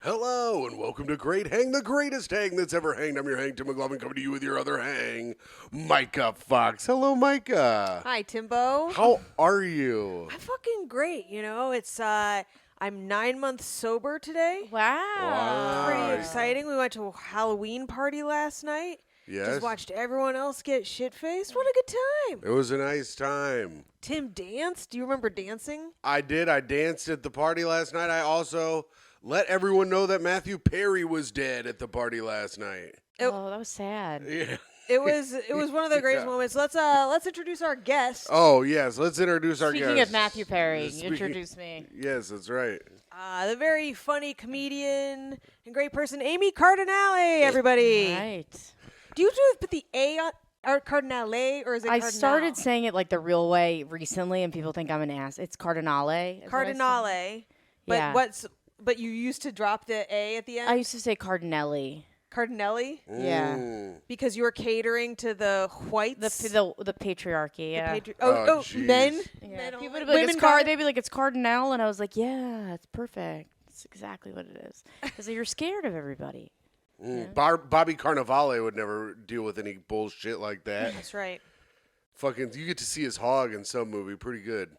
Hello and welcome to Great Hang, the greatest hang that's ever hanged. I'm your hang, Tim McLovin, coming to you with your other hang, Myka Fox. Hello, Myka. Hi, Timbo. How are you? I'm fucking great. You know, I'm 9 months sober today. Wow. Pretty exciting. We went to a Halloween party last night. Yes. Just watched everyone else get shit-faced. What a good time. It was a nice time. Tim danced. Do you remember dancing? I did. I danced at the party last night. I also let everyone know that Matthew Perry was dead at the party last night. Oh, that was sad. Yeah. It was one of the greatest moments. Let's introduce our guest. Oh, yes. Let's introduce our guest. Speaking of Matthew Perry, you introduced me. Yes, that's right. The very funny comedian and great person, Amy Cardinale, everybody. Right. Do you put the A on or Cardinale, or is it I Cardinale? started saying it like the real way recently, and people think I'm an ass. It's Cardinale. Cardinale. But Yeah. But you used to drop the A at the end? I used to say Cardinelli. Cardinelli? Yeah. Because you were catering to the whites? The patriarchy, yeah. Oh, jeez. Men? Yeah. Men People only? would be like, Women they'd be like, it's Cardinal, and I was like, yeah, it's perfect. It's exactly what it is. Because you're scared of everybody. Yeah. Bobby Cannavale would never deal with any bullshit like that. That's right. Fucking, you get to see his hog in some movie. Pretty good.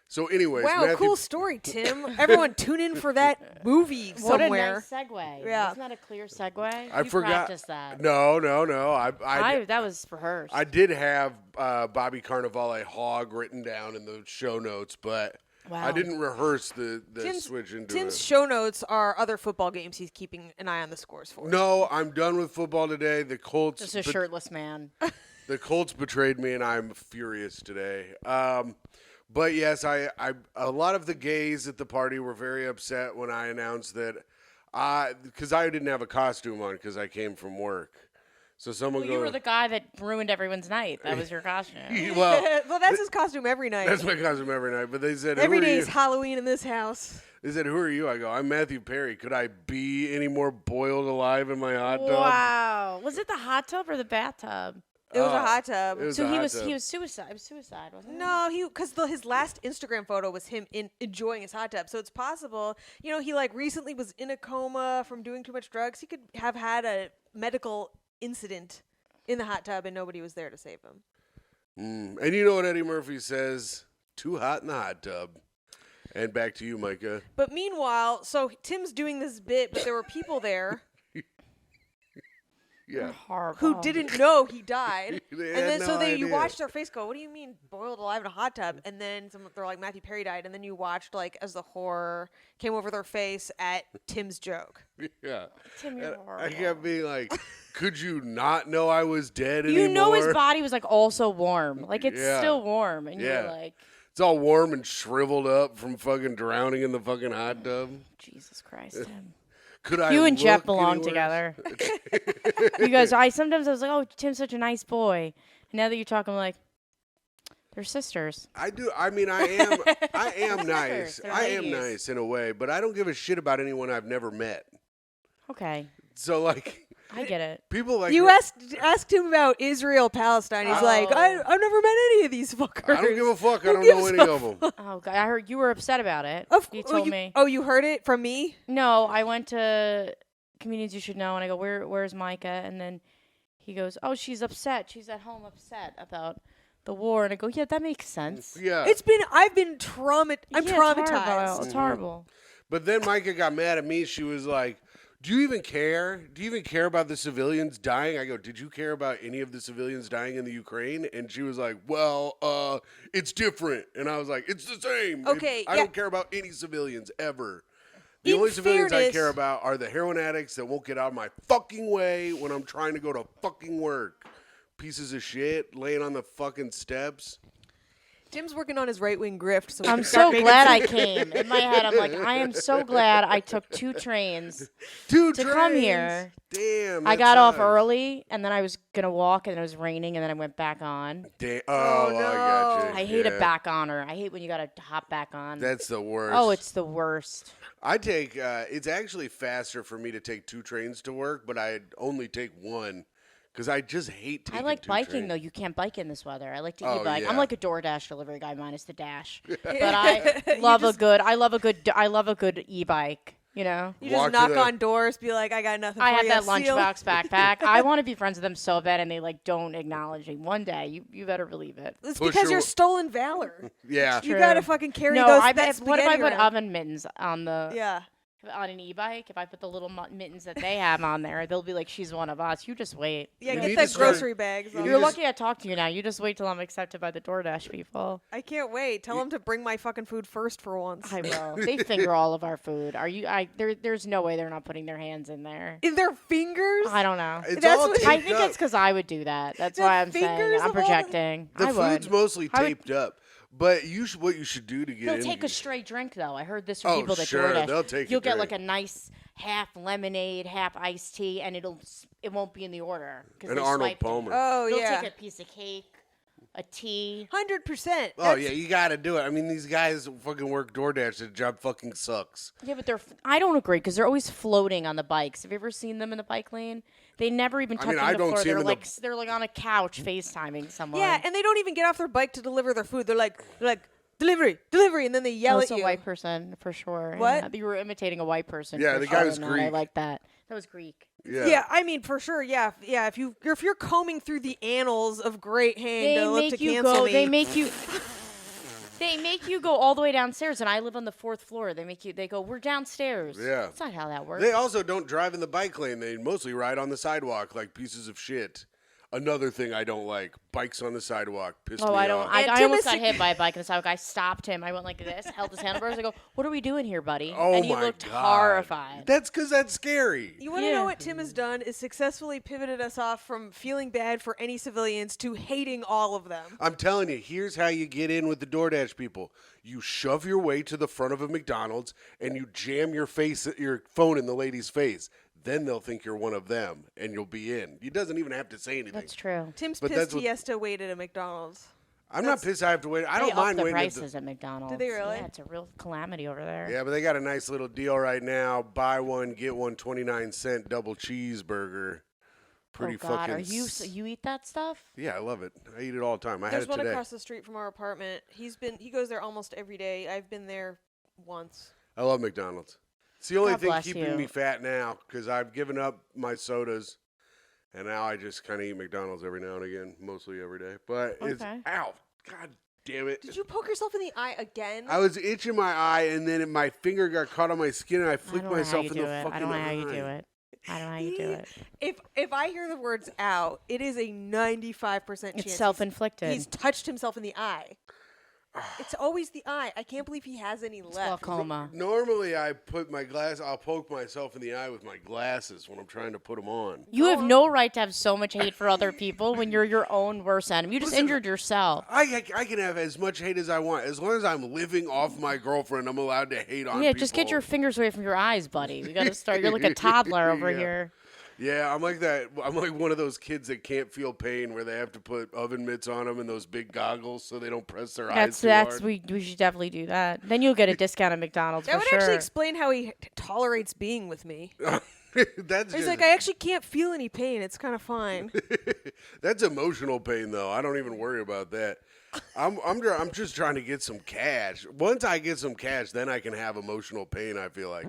So, anyways, Wow, Matthew, cool story, Tim. Everyone tune in for that movie What a somewhere. nice segue. Yeah. Isn't that a clear segue? I You forgot. practiced that. No. That was rehearsed. I did have Bobby Cannavale hog written down in the show notes, but Wow. I didn't rehearse the switch into Tim's it. show notes are other football games he's keeping an eye on the scores for. No, I'm done with football today. The Colts, Just a shirtless man. the Colts betrayed me, and I'm furious today. But yes, I a lot of the gays at the party were very upset when I announced that because I didn't have a costume on because I came from work. So someone Well, you were the guy that ruined everyone's night. That was your costume. well, Well, that's his costume every night. that's my costume every night. But they said Every "Who are day you?" is Halloween in this house. They said, "Who are you?" I go, "I'm Matthew Perry. Could I be any more boiled alive in my hot tub?" Wow. Was it the hot tub or the bathtub? It was a hot tub. It was So a he hot was tub. he was suicide. It was suicide, wasn't it? No, because his last Instagram photo was him enjoying his hot tub. So it's possible, he recently was in a coma from doing too much drugs. He could have had a medical incident in the hot tub and nobody was there to save him. And you know what Eddie Murphy says? Too hot in the hot tub. And back to you, Micah. But meanwhile, so Tim's doing this bit, but there were people there Yeah. Horrible. who didn't know he died. They And had then no so you idea. watched their face go, "What do you mean boiled alive in a hot tub?" And then they're like, "Matthew Perry died." And then you watched as the horror came over their face at Tim's joke. Yeah. Tim, you're And horrible. I kept being like, could you not know I was dead anymore? You know his body was also warm. It's Yeah. still warm. And Yeah. you're like, It's all warm and shriveled up from fucking drowning in the fucking hot tub. Jesus Christ, Tim. Could I You and Jeff look belong any together. worse? You guys, sometimes I was like, oh, Tim's such a nice boy. And now that you talk, I'm like, they're sisters. I do. I mean, I am nice. They're I am ladies. nice in a way, but I don't give a shit about anyone I've never met. Okay. So, I get it. people like You asked him about Israel Palestine. He's like, Oh. I've never met any of these fuckers. I don't give a fuck. I Who don't know gives any a of them. Oh, God. I heard you were upset about it. You told me. Oh, you heard it from me? No, I went to Comedians You Should Know, and I go, where's Micah? And then he goes, oh, she's upset. She's at home upset about the war. And I go, yeah, that makes sense. Yeah. I've been traumatized. I'm Yeah, traumatized. It's horrible. But then Micah got mad at me. She was like, do you even care? Do you even care about the civilians dying? I go, did you care about any of the civilians dying in the Ukraine? And she was like, well, it's different. And I was like, it's the same. Okay, I yeah. don't care about any civilians ever. The In only civilians I fairness- care about are the heroin addicts that won't get out of my fucking way when I'm trying to go to fucking work. Pieces of shit laying on the fucking steps. Tim's working on his right-wing grift. So we I'm can start so making glad some- I came. In my head, I'm like, I am so glad I took 2 trains To come here. Damn. I that got off sucks. early, and then I was going to walk, and then it was raining, and then I went back on. Damn. Oh, I no. got you. I hate Yeah. a back oner. I hate when you got to hop back on. That's the worst. Oh, it's the worst. I take, it's actually faster for me to take 2 trains to work, but I only take 1 because I just hate taking I like 2 biking, trains. though. You can't bike in this weather. I like to Oh, e-bike. yeah. I'm like a DoorDash delivery guy minus the dash. But I love a good e-bike. You know? You Walk just to knock on doors, be like, I got nothing I for have you. that Seal. lunchbox backpack. I want to be friends with them so bad, and they like don't acknowledge me. One day, you better believe it. It's Push because your- you're stolen valor. Yeah. You True. gotta fucking carry No, those. I that what if I spaghetti put around. oven mittens on Yeah. an e-bike? If I put the little mittens that they have on there, they'll be like, she's one of us. You just wait. Yeah, You get need that to start- grocery bags. you on. need You're to- lucky I talked to you now. You just wait till I'm accepted by the DoorDash people. I can't wait. Tell them to bring my fucking food first for once. I will. They finger all of our food. Are you? There's no way they're not putting their hands in there. In their fingers? I don't know. It's That's all what- taped I think up. it's because I would do that. That's The why I'm saying fingers it. I'm of all the- projecting. The I food's would. mostly I would- taped up. But what you should do to get They'll in. take a straight drink though. I heard this from Oh, people that sure, DoorDash. they'll take a You'll get like drink. a nice half lemonade, half iced tea, and it won't be in the order. 'Cause An they Arnold swiped it. Palmer. Oh, They'll yeah. take a piece of cake, a tea. 100%. Oh yeah, you gotta do it. I mean, these guys fucking work DoorDash. Their job fucking sucks. Yeah, but I don't agree because they're always floating on the bikes. Have you ever seen them in the bike lane? They never even I touch mean, on I the don't floor. see 'em They're in the- like they're like on a couch FaceTiming someone. Yeah, and they don't even get off their bike to deliver their food. They're like delivery, and then they yell That's at a you. white person for sure. What? Yeah, you were imitating a white person. Yeah, for the guy sure was in that. I Greek. like that. That was Greek. Yeah, I mean for sure. Yeah, yeah. If you're combing through the annals of great hang They to look make to you cancel go. me. They make you. They make you go all the way downstairs, and I live on the 4th floor. They make you. They go. We're downstairs. Yeah. That's not how that works. They also don't drive in the bike lane. They mostly ride on the sidewalk like pieces of shit. Another thing I don't like: bikes on the sidewalk. Piss me Oh, I don't. off. I And almost Tim got is- hit by a bike on the sidewalk. I stopped him. I went like this, held his handlebars. I go, "What are we doing here, buddy?" Oh and he my looked God. horrified. That's because that's scary. You want to Yeah. know what Tim has done? Is successfully pivoted us off from feeling bad for any civilians to hating all of them. I'm telling you, here's how you get in with the DoorDash people. You shove your way to the front of a McDonald's and you jam your phone in the lady's face. Then they'll think you're one of them and you'll be in. He doesn't even have to say anything. That's true. Tim's But pissed that's what- he has to wait at a McDonald's. I'm not pissed I have to wait. I They don't up mind the waiting. prices at McDonald's. Do they really? Yeah, it's a real calamity over there. Yeah, but they got a nice little deal right now. Buy one, get one 29-cent double cheeseburger. Pretty oh God, fucking. are you you eat that stuff? Yeah, I love it. I eat it all the time. I There's had it one today. across the street from our apartment. He goes there almost every day. I've been there once. I love McDonald's. It's the only God thing bless keeping you. me fat now because I've given up my sodas, and now I just kind of eat McDonald's every now and again, mostly every day. But it's Okay. ow, God damn it! Did you poke yourself in the eye again? I was itching my eye, and then my finger got caught on my skin, and I I flicked don't know how myself you in do the it. fucking I don't know how you do eye. it. I don't know how you do it. If I hear the words "out," it is a 95% chance It's self-inflicted. he's touched himself in the eye. It's always the eye. I can't believe he has any It's left. glaucoma. Normally, I'll poke myself in the eye with my glasses when I'm trying to put them on. You have no right to have so much hate for other people when you're your own worst enemy. You just Listen, injured yourself. I can have as much hate as I want. As long as I'm living off my girlfriend, I'm allowed to hate on Yeah, people. just get your fingers away from your eyes, buddy. You got to start. You're like a toddler over Yeah. here. Yeah, I'm like that. I'm like one of those kids that can't feel pain where they have to put oven mitts on them and those big goggles so they don't press their eyes too hard. We should definitely do that. Then you'll get a discount at McDonald's That for would sure. actually explain how he tolerates being with me. That's He's just, like, I actually can't feel any pain. It's kind of fine. that's emotional pain though. I don't even worry about that. I'm just trying to get some cash. Once I get some cash, then I can have emotional pain. I feel like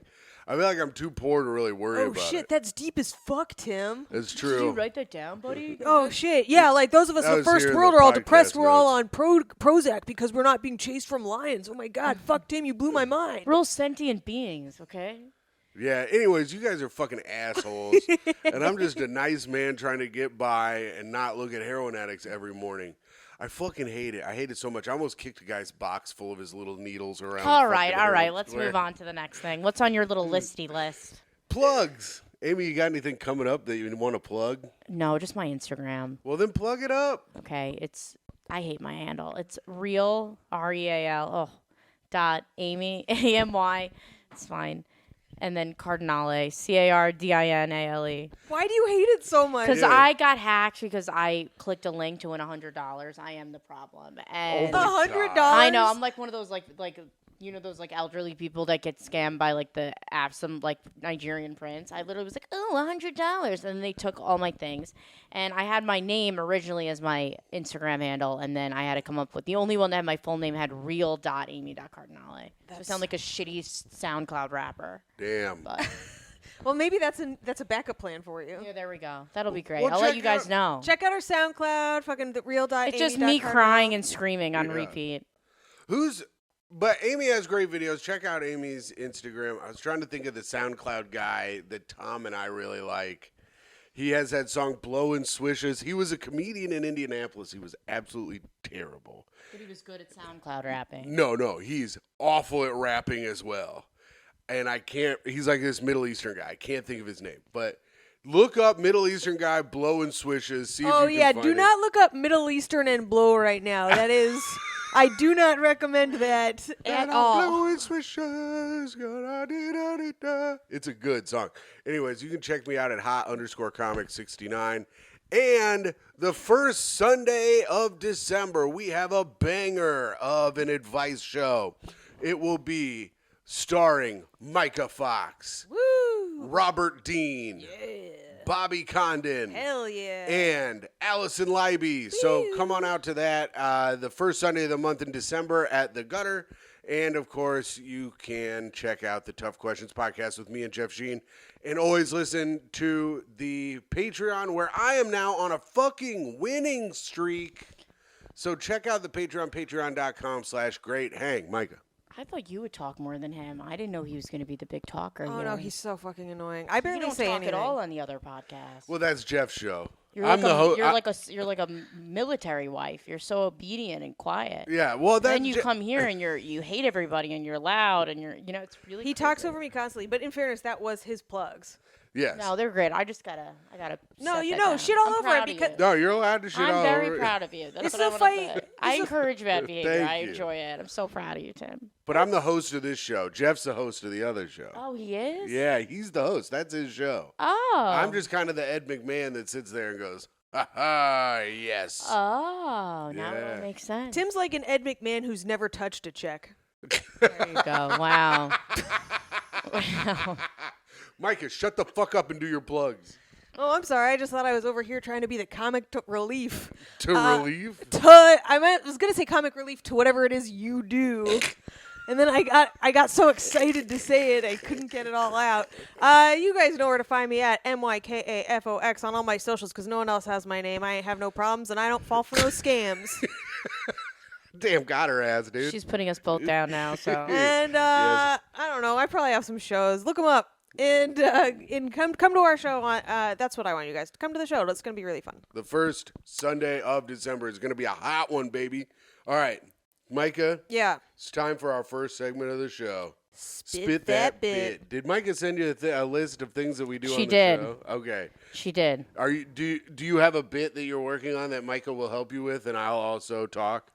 I'm too poor to really worry Oh about shit, it. that's deep as fuck, Tim. It's Did you true. write that down, buddy? Oh shit, yeah, like those of us That in the was first here in world the are all podcast depressed. We're all notes. on Prozac because we're not being chased from lions. Oh my god, fuck Tim, you blew my mind. Real sentient beings, okay? Yeah, anyways, you guys are fucking assholes. And I'm just a nice man trying to get by and not look at heroin addicts every morning. I fucking hate it. I hate it so much. I almost kicked a guy's box full of his little needles around. All the right, fucking all right. heroin Let's square. move on to the next thing. What's on your little listy list? Plugs. Amy, you got anything coming up that you want to plug? No, just my Instagram. Well, then plug it up. Okay, I hate my handle. It's real REAL. Oh, dot Amy AMY. It's fine. And then Cardinale CARDINALE. Why do you hate it so much? Because Yeah. I got hacked because I clicked a link to win $100. I am the problem. And Oh my $100. God. I know I'm like one of those like those like elderly people that get scammed by like the app, some like Nigerian prince. I literally was like, $100, and then they took all my things, and I had my name originally as my Instagram handle, and then I had to come up with the only one that had my full name had real.amy.cardinale. So I sound like a shitty SoundCloud rapper. Damn. But Well, maybe that's a backup plan for you. yeah, there we go. That'll be great. Well, I'll let check you guys out- know. Check out our SoundCloud, fucking the real. It's just me crying and screaming on repeat. But Amy has great videos. Check out Amy's Instagram. I was trying to think of the SoundCloud guy that Tom and I really like. He has that song Blowin' Swishes. He was a comedian in Indianapolis. He was absolutely terrible. But he was good at SoundCloud rapping. No, he's awful at rapping as well. And he's like this Middle Eastern guy. I can't think of his name. But look up Middle Eastern guy blowing swishes. See if you can find do it. not look up Middle Eastern and blow right now. That is, I do not recommend that at all. Blowing swishes. Da-da-dee-da-dee-da. It's a good song. Anyways, you can check me out at hot_comic69. And the first Sunday of December, we have a banger of an advice show. It will be starring Micah Fox, Woo! Robert Dean, Bobby Condon, Hell yeah! and Allison Leiby. So come on out to that the first Sunday of the month in December at the Gutter. And, of course, you can check out the Tough Questions podcast with me and Jeff Sheen. And always listen to the Patreon, where I am now on a fucking winning streak. So check out the Patreon, patreon.com/greathang. Micah. I thought you would talk more than him. I didn't know he was going to be the big talker. Oh here. no, he's so fucking annoying. I You barely don't say talk anything at all on the other podcast. Well, that's Jeff's show. You're I'm like the host. You're like a military wife. You're so obedient and quiet. Yeah, well, Then you come here and you hate everybody and you're loud and it's really. He talks over me constantly. But in fairness, that was his plugs. Yes. No, they're great. I gotta. No, set you that know, down. shit all I'm over proud it of because- you. No, you're allowed to shit all I'm very over it. proud of you. That's It's what I a want fight. to say. I encourage bad behavior. Thank I you. enjoy it. I'm so proud of you, Tim. But I'm the host of this show. Jeff's the host of the other show. Oh, he is? Yeah, he's the host. That's his show. Oh. I'm just kind of the Ed McMahon that sits there and goes, ha ha, yes. Oh, now Yeah. it makes sense. Tim's like an Ed McMahon who's never touched a check. There you go. Wow. Wow. Micah, shut the fuck up and do your plugs. Oh, I'm sorry. I just thought I was over here trying to be the comic relief. To relieve? I was gonna say comic relief to whatever it is you do, and then I got so excited to say it I couldn't get it all out. You guys know where to find me at MYKAFOX on all my socials because no one else has my name. I have no problems and I don't fall for those scams. Damn, got her ass, dude. She's putting us both down now, so. And Yes. I don't know. I probably have some shows. Look them up. And come to our show on. That's what I want you guys to come to the show. It's gonna be really fun. The first Sunday of December is going to be a hot one, baby. All right, Micah, Yeah. it's time for our first segment of the show. Spit that bit. Did Micah send you a list of things that we do on She the did. show? Okay. She did. Do you have a bit that you're working on that Micah will help you with, and I'll also talk?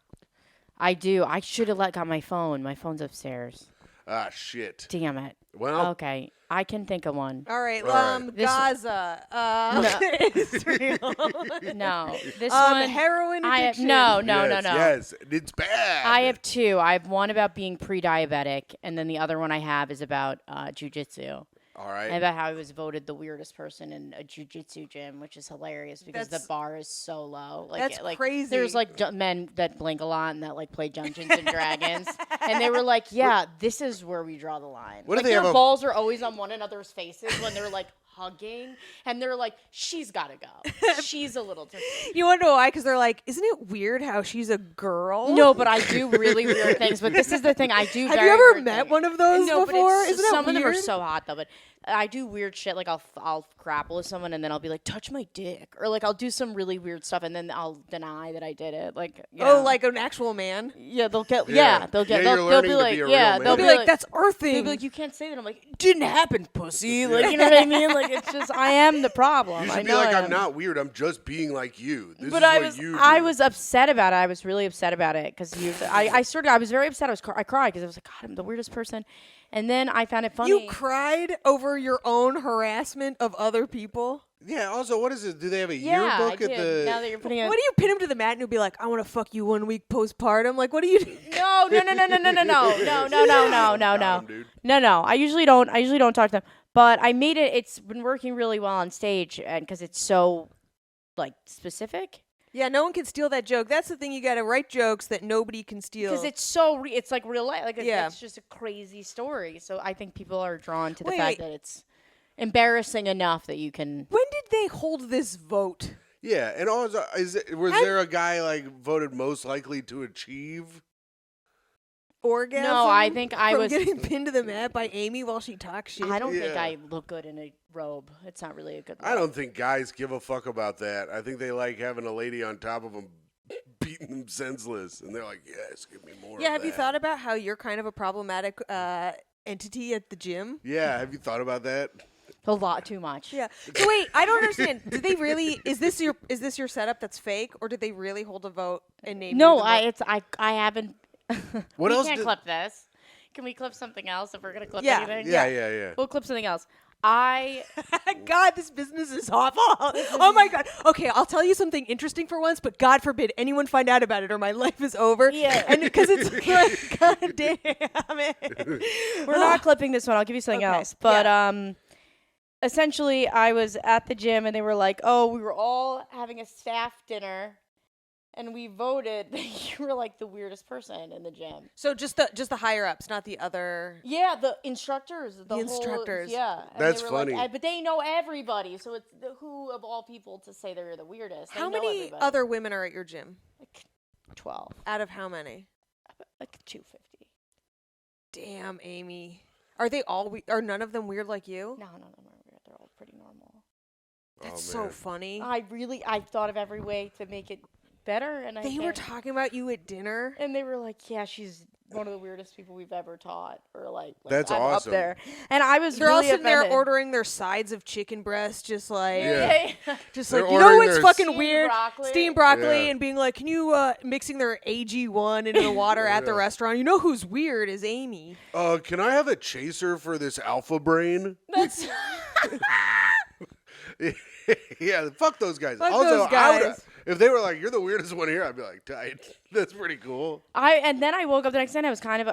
I do. I should have got my phone. My phone's upstairs. Ah, shit. Damn it. Well, Okay. I can think of one. All right. All right. This- Gaza. Israel. No. This one. Heroin I have, addiction. no. Yes, it's bad. I have two. I have one about being pre-diabetic, and then the other one I have is about jiu-jitsu. All right. And about how I was voted the weirdest person in a jiu-jitsu gym, which is hilarious because the bar is so low. That's crazy. There's men that blink a lot and that play Dungeons and Dragons, and they were like, "Yeah, this is where we draw the line." What if Like they their have a- balls are always on one another's faces when they're like hugging, and they're like, "She's got to go. She's a little." You want to know why? Because they're like, isn't it weird how she's a girl? No, but I do really weird things. But this is the thing I do. Have very you ever weird met things. one of those No, before? but Isn't that some of them are weird? so hot though. But I do weird shit. Like I'll grapple with someone and then I'll be like, touch my dick, or like I'll do some really weird stuff and then I'll deny that I did it. Like Oh, like an actual man. yeah, they'll get Yeah. they'll get Yeah, you're they'll learning be to like be a real yeah man. they'll They'll be be like, that's They'll earthing. be like, you can't say that. I'm like, it didn't happen, pussy. Like, you know what I mean? Like, it's just, I am the problem. You I should be know like, I I'm am. not weird. I'm just being like you. This But is I what was, you do. I was upset about it. I was really upset about it because I was very upset. I cried because I was like, God, I'm the weirdest person. And then I found it funny. You cried over your own harassment of other people? Yeah, also, what is it? Do they have a yeah, yearbook I at did. the... Now that you're putting it. What do you pin him to the mat and he'll be like, I want to fuck you 1 week postpartum? Like, what do you do? No. No. I usually don't talk to them. But I made it. It's been working really well on stage, and because it's so like specific. Yeah, no one can steal that joke. That's the thing. You got to write jokes that nobody can steal. Because it's so, it's like real life. Like, Yeah. it's just a crazy story. So I think people are drawn to the Wait. fact that it's embarrassing enough that you can. When did they hold this vote? Yeah, and also, was there a guy, like, voted most likely to achieve? Orgasm? No, I think I from was. getting pinned to the mat by Amy while she talks shit. I don't think Yeah. I look good in a robe. It's not really a good look. I don't think guys give a fuck about that. I think they like having a lady on top of them beating them senseless, and they're like, yes, give me more Yeah, of have you that. thought about how you're kind of a problematic entity at the gym? Yeah, have you thought about that? A lot too much. Yeah. So wait, I don't understand. Did they really? Is this your setup that's fake, or did they really hold a vote and name? No, you I haven't. What we else can't did- clip this. Can we clip something else if we're gonna clip Yeah. anything? Yeah. We'll clip something else. God, this business is awful. Oh my God. Okay, I'll tell you something interesting for once, but God forbid anyone find out about it, or my life is over. Yeah. And because it's like, God damn it. We're not clipping this one. I'll give you something Okay, else. But essentially, I was at the gym and they were like, "Oh, we were all having a staff dinner, and we voted that you were like the weirdest person in the gym." So just the higher ups, not the other. Yeah, the instructors. The whole- instructors. Yeah. And That's they were like, funny. but they know everybody, so it's who of all people to say they're the weirdest. They How know many everybody. other women are at your gym? Like 12. Out of how many? Like 250. Damn, Amy. Are they all? Are none of them weird like you? No, none of them are weird. They're all pretty normal. That's Oh, so man. funny. I thought of every way to make it better, and They were talking about you at dinner. and they were like, "Yeah, she's one of the weirdest people we've ever taught," or like That's I'm awesome. up there. And I was They're all really sitting there offended. ordering their sides of chicken breast, just like, Yeah. just They're like, you know ordering what's their fucking steamed weird? broccoli. Steamed broccoli, Yeah. and being like, can you mixing their AG1 into the water at the Yeah. restaurant? You know who's weird is Amy. Can I have a chaser for this alpha brain? That's Yeah, fuck those guys. Fuck also, those guys. if they were like, you're the weirdest one here, I'd be like, tight. That's pretty cool. and then I woke up the next day and I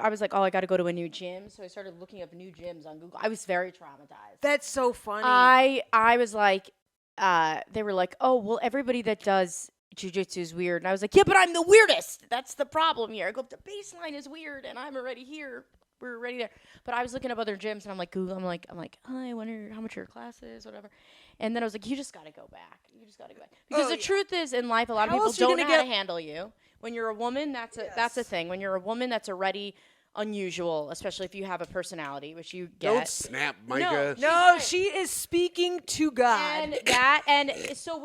was like, oh, I got to go to a new gym. So I started looking up new gyms on Google. I was very traumatized. That's so funny. I was like, they were like, oh, well, everybody that does jiu-jitsu is weird. And I was like, yeah, but I'm the weirdest. That's the problem here. I go up, the baseline is weird, and I'm already here. We're already there. But I was looking up other gyms, and I'm like, Google. I'm like, I wonder how much your class is, whatever. And then I was like, you just got to go back. You just got to go back. Because the truth is, in life, a lot of How people else you don't know gonna how to get- handle you. When you're a woman, that's a thing. When you're a woman, that's already unusual, especially if you have a personality, which you get. Don't snap, Micah. no, she is speaking to God. And so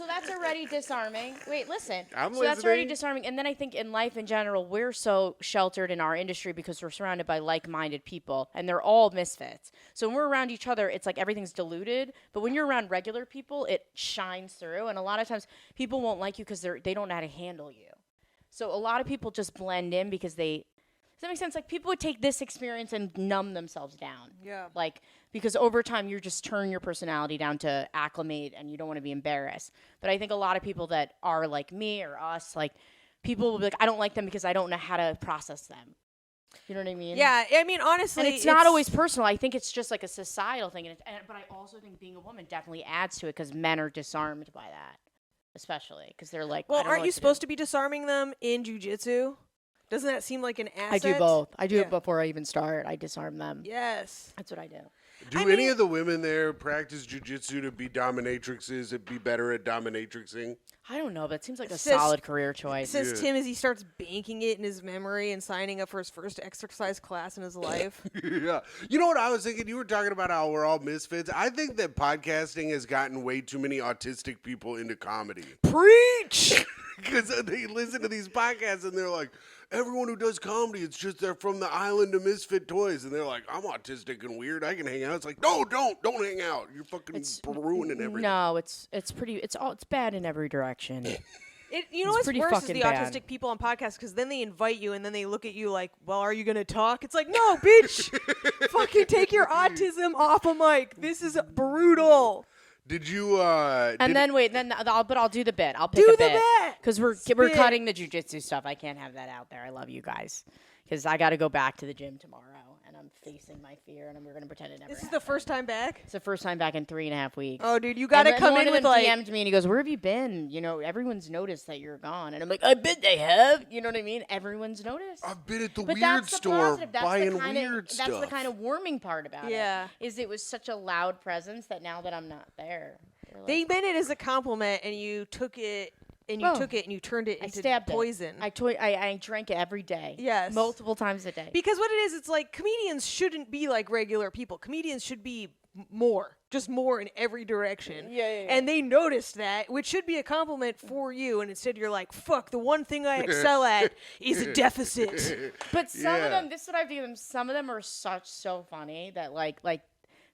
that's already disarming. Wait, listen. I'm so that's already listening. disarming. And then I think in life in general, we're so sheltered in our industry because we're surrounded by like-minded people, and they're all misfits. So when we're around each other, it's like everything's diluted. But when you're around regular people, it shines through. And a lot of times, people won't like you because they don't know how to handle you. So a lot of people just blend in because they. Does that make sense? Like, people would take this experience and numb themselves down. Yeah. Like, because over time, you just turn your personality down to acclimate and you don't want to be embarrassed. But I think a lot of people that are like me or us, like, people will be like, I don't like them because I don't know how to process them. You know what I mean? Yeah, I mean, honestly. And it's not always personal. I think it's just like a societal thing. But I also think being a woman definitely adds to it because men are disarmed by that, especially because they're like, Well, aren't you supposed to be disarming them in jiu-jitsu? Doesn't that seem like an asset? I do both. I do Yeah. it before I even start. I disarm them. Yes. That's what I do. Do any of the women there practice jujitsu to be dominatrixes and be better at dominatrixing? I don't know, but it seems like a Says- solid career choice. Says Yeah. Tim as he starts banking it in his memory and signing up for his first exercise class in his life. Yeah. You know what I was thinking? You were talking about how we're all misfits. I think that podcasting has gotten way too many autistic people into comedy. Preach! Because they listen to these podcasts and they're like, everyone who does comedy, it's just they're from the island of misfit toys. And they're like, I'm autistic and weird. I can hang out. It's like, no, don't hang out. You're fucking ruining everything. No, it's bad in every direction. You know It's what's pretty worse is fucking the bad. autistic people on podcasts because then they invite you and then they look at you like, well, are you going to talk? It's like, no, bitch. Fucking take your autism off a mic. This is brutal. Did you? And then wait, I'll do the bit. I'll pick Do a the bit bit. because we're Spit. cutting the jujitsu stuff. I can't have that out there. I love you guys because I got to go back to the gym tomorrow and I'm facing my fear and we're gonna pretend it never. This is the first time back? It's the first time back in 3.5 weeks. Oh, dude, you got to And then come one in of with them like... DM'd me and he goes, "Where have you been? You know, everyone's noticed that you're gone." And I'm like, "I bet they have." You know what I mean? Everyone's noticed. I've been at the But weird that's the store positive. That's buying the kind weird of, stuff. That's the kind of warming part about Yeah. it. Is it was such a loud presence that now that I'm not there, they're like, They meant it as a compliment and you took it and you Oh. took it and you turned it I into stabbed poison. I drank it every day. Yes. Multiple times a day. Because what it is, it's like comedians shouldn't be like regular people. Comedians should be more, just more in every direction. Yeah. And they noticed that, which should be a compliment for you. And instead, you're like, "Fuck, the one thing I excel at is a deficit." But some Yeah. of them, this is what I view them. Some of them are so funny that like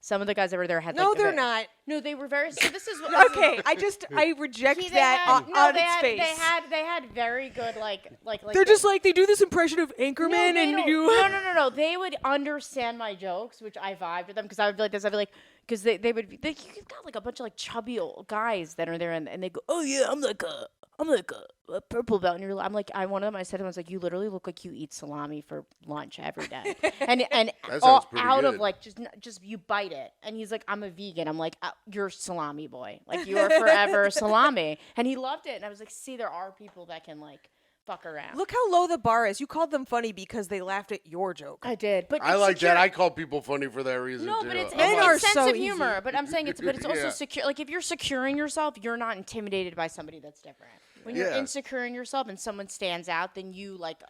some of the guys that were there had. No, like, they're not. No, they were very. So this is what. Okay, I reject They that had- on no, its they had, face. They had very good like. They're just like they do this impression of Anchorman, they and don't- you. No. They would understand my jokes, which I vibed with them because I would be like this. I'd be like, because they would be. You've got like a bunch of like chubby old guys that are there, and they go, "Oh yeah, I'm like a purple belt," and I'm like, one of them. I said to him, I was like, "You literally look like you eat salami for lunch every day," and That all sounds pretty out good. of like just you bite it, and he's like, "I'm a vegan." I'm like, "You're salami boy, like you are forever salami," and he loved it, and I was like, "See, there are people that can like." Fuck around. Look how low the bar is. You called them funny because they laughed at your joke. I did, but I it's like secure. that. I call people funny for that reason No, too. but it's Men a are sense so of humor. easy. But I'm saying it's also Yeah. secure. Like if you're securing yourself, you're not intimidated by somebody that's different. When you're Yeah. insecure in yourself and someone stands out, then you like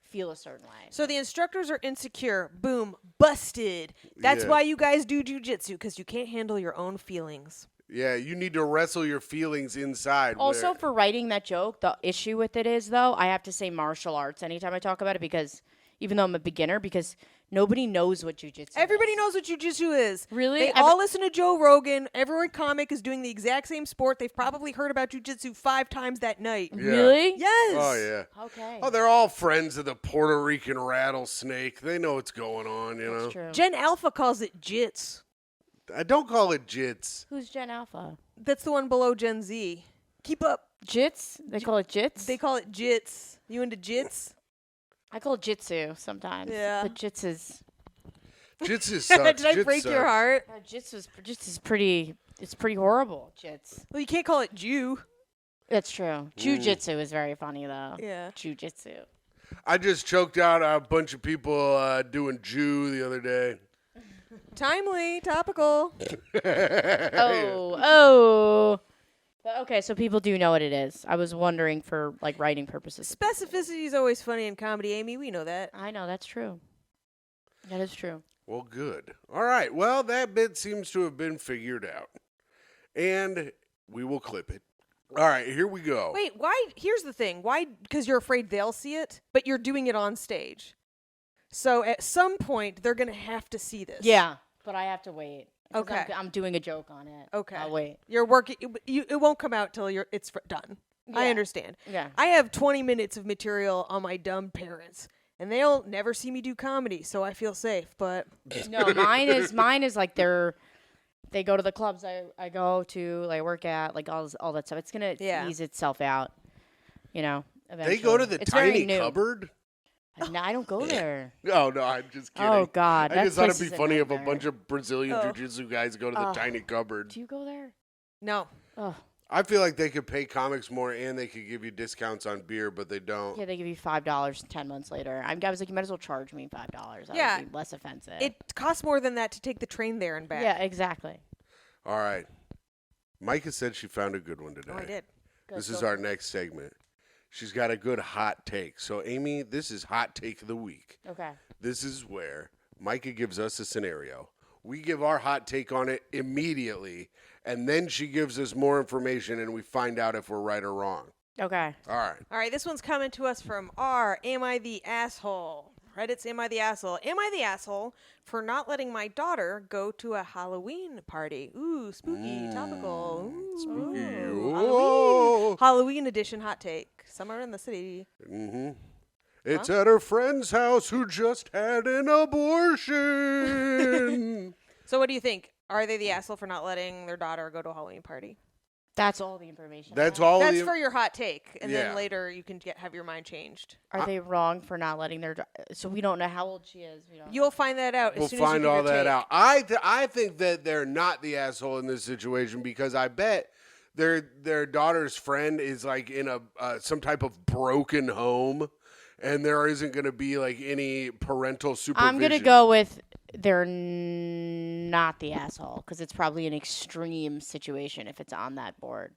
feel a certain way. So the instructors are insecure. Boom, busted. That's Yeah. why you guys do jujitsu, because you can't handle your own feelings. Yeah, you need to wrestle your feelings inside. Also, where- for writing that joke, the issue with it is though I have to say martial arts anytime I talk about it because even though I'm a beginner, because nobody knows what jujitsu. Everybody is. knows what jujitsu is. Really? They all listen to Joe Rogan. Everyone comic is doing the exact same sport. They've probably heard about jujitsu 5 times that night. Yeah. Really? Yes. Oh yeah. Okay. Oh, they're all friends of the Puerto Rican rattlesnake. They know what's going on, you know. That's true. Gen Alpha calls it jits. I don't call it jits. Who's Gen Alpha? That's the one below Gen Z. Keep up. Jits? They call it jits? They call it jits. You into jits? I call it jitsu sometimes. Yeah. But jits is Jitsu sucks. Did I Jits break your sucks. heart? jits is pretty. It's pretty horrible. Jits. Well, you can't call it Jew. That's true. Jiu-jitsu is very funny though. Yeah. Jiu-jitsu. I just choked out a bunch of people doing Jew the other day. Timely, topical. Oh. But okay, so people do know what it is. I was wondering for like writing purposes. Specificity is always funny in comedy, Amy. We know that. I know that's true. That is true. Well, good. All right. Well, that bit seems to have been figured out. And we will clip it. All right, here we go. Wait, why? Here's the thing. Why? Because you're afraid they'll see it, but you're doing it on stage. So at some point, they're going to have to see this. Yeah, but I have to wait. 'Cause Okay. I'm doing a joke on it. Okay. I'll wait. You're working. It won't come out till it's done. I Yeah. understand. Yeah. I have 20 minutes of material on my dumb parents, and they'll never see me do comedy, so I feel safe. But No, mine is like they go to the clubs I go to, like work at, like all that stuff. It's gonna ease itself out, you know. Eventually. They go to the It's very tiny new. cupboard? No, I don't go there. No, I'm just kidding. Oh God, I that just thought place it'd is be a funny if a nightmare. bunch of Brazilian jiu-jitsu guys go to the tiny cupboard. Do you go there? no. Oh, I feel like they could pay comics more and they could give you discounts on beer, but they don't. yeah, they give you $5 10 months later. I was like, you might as well charge me $5. That Yeah. would be less offensive. It costs more than that to take the train there and back. yeah, exactly. All right. Micah said she found a good one today. Oh, I did. This is our next segment. She's got a good hot take. So, Amy, this is Hot Take of the Week. Okay. This is where Micah gives us a scenario. We give our hot take on it immediately, and then she gives us more information, and we find out if we're right or wrong. Okay. All right. All right, this one's coming to us from R. Am I the Asshole? Reddit's Am I the Asshole? Am I the asshole for not letting my daughter go to a Halloween party? Ooh, spooky, topical. Ooh, Spooky. Halloween. Halloween edition hot take. Summer in the city. Mm-hmm. It's at her friend's house who just had an abortion. So what do you think? Are they the asshole for not letting their daughter go to a Halloween party? That's all the information. That's all. That's for your hot take, and Yeah. then later you can have your mind changed. Are they wrong for not letting their? So we don't know how old she is. We don't You'll find that out. We'll as soon as you find give all your that take. out. I think that they're not the asshole in this situation because I bet their daughter's friend is like in a some type of broken home, and there isn't going to be like any parental supervision. I'm gonna go with they're not the asshole because it's probably an extreme situation if it's on that board.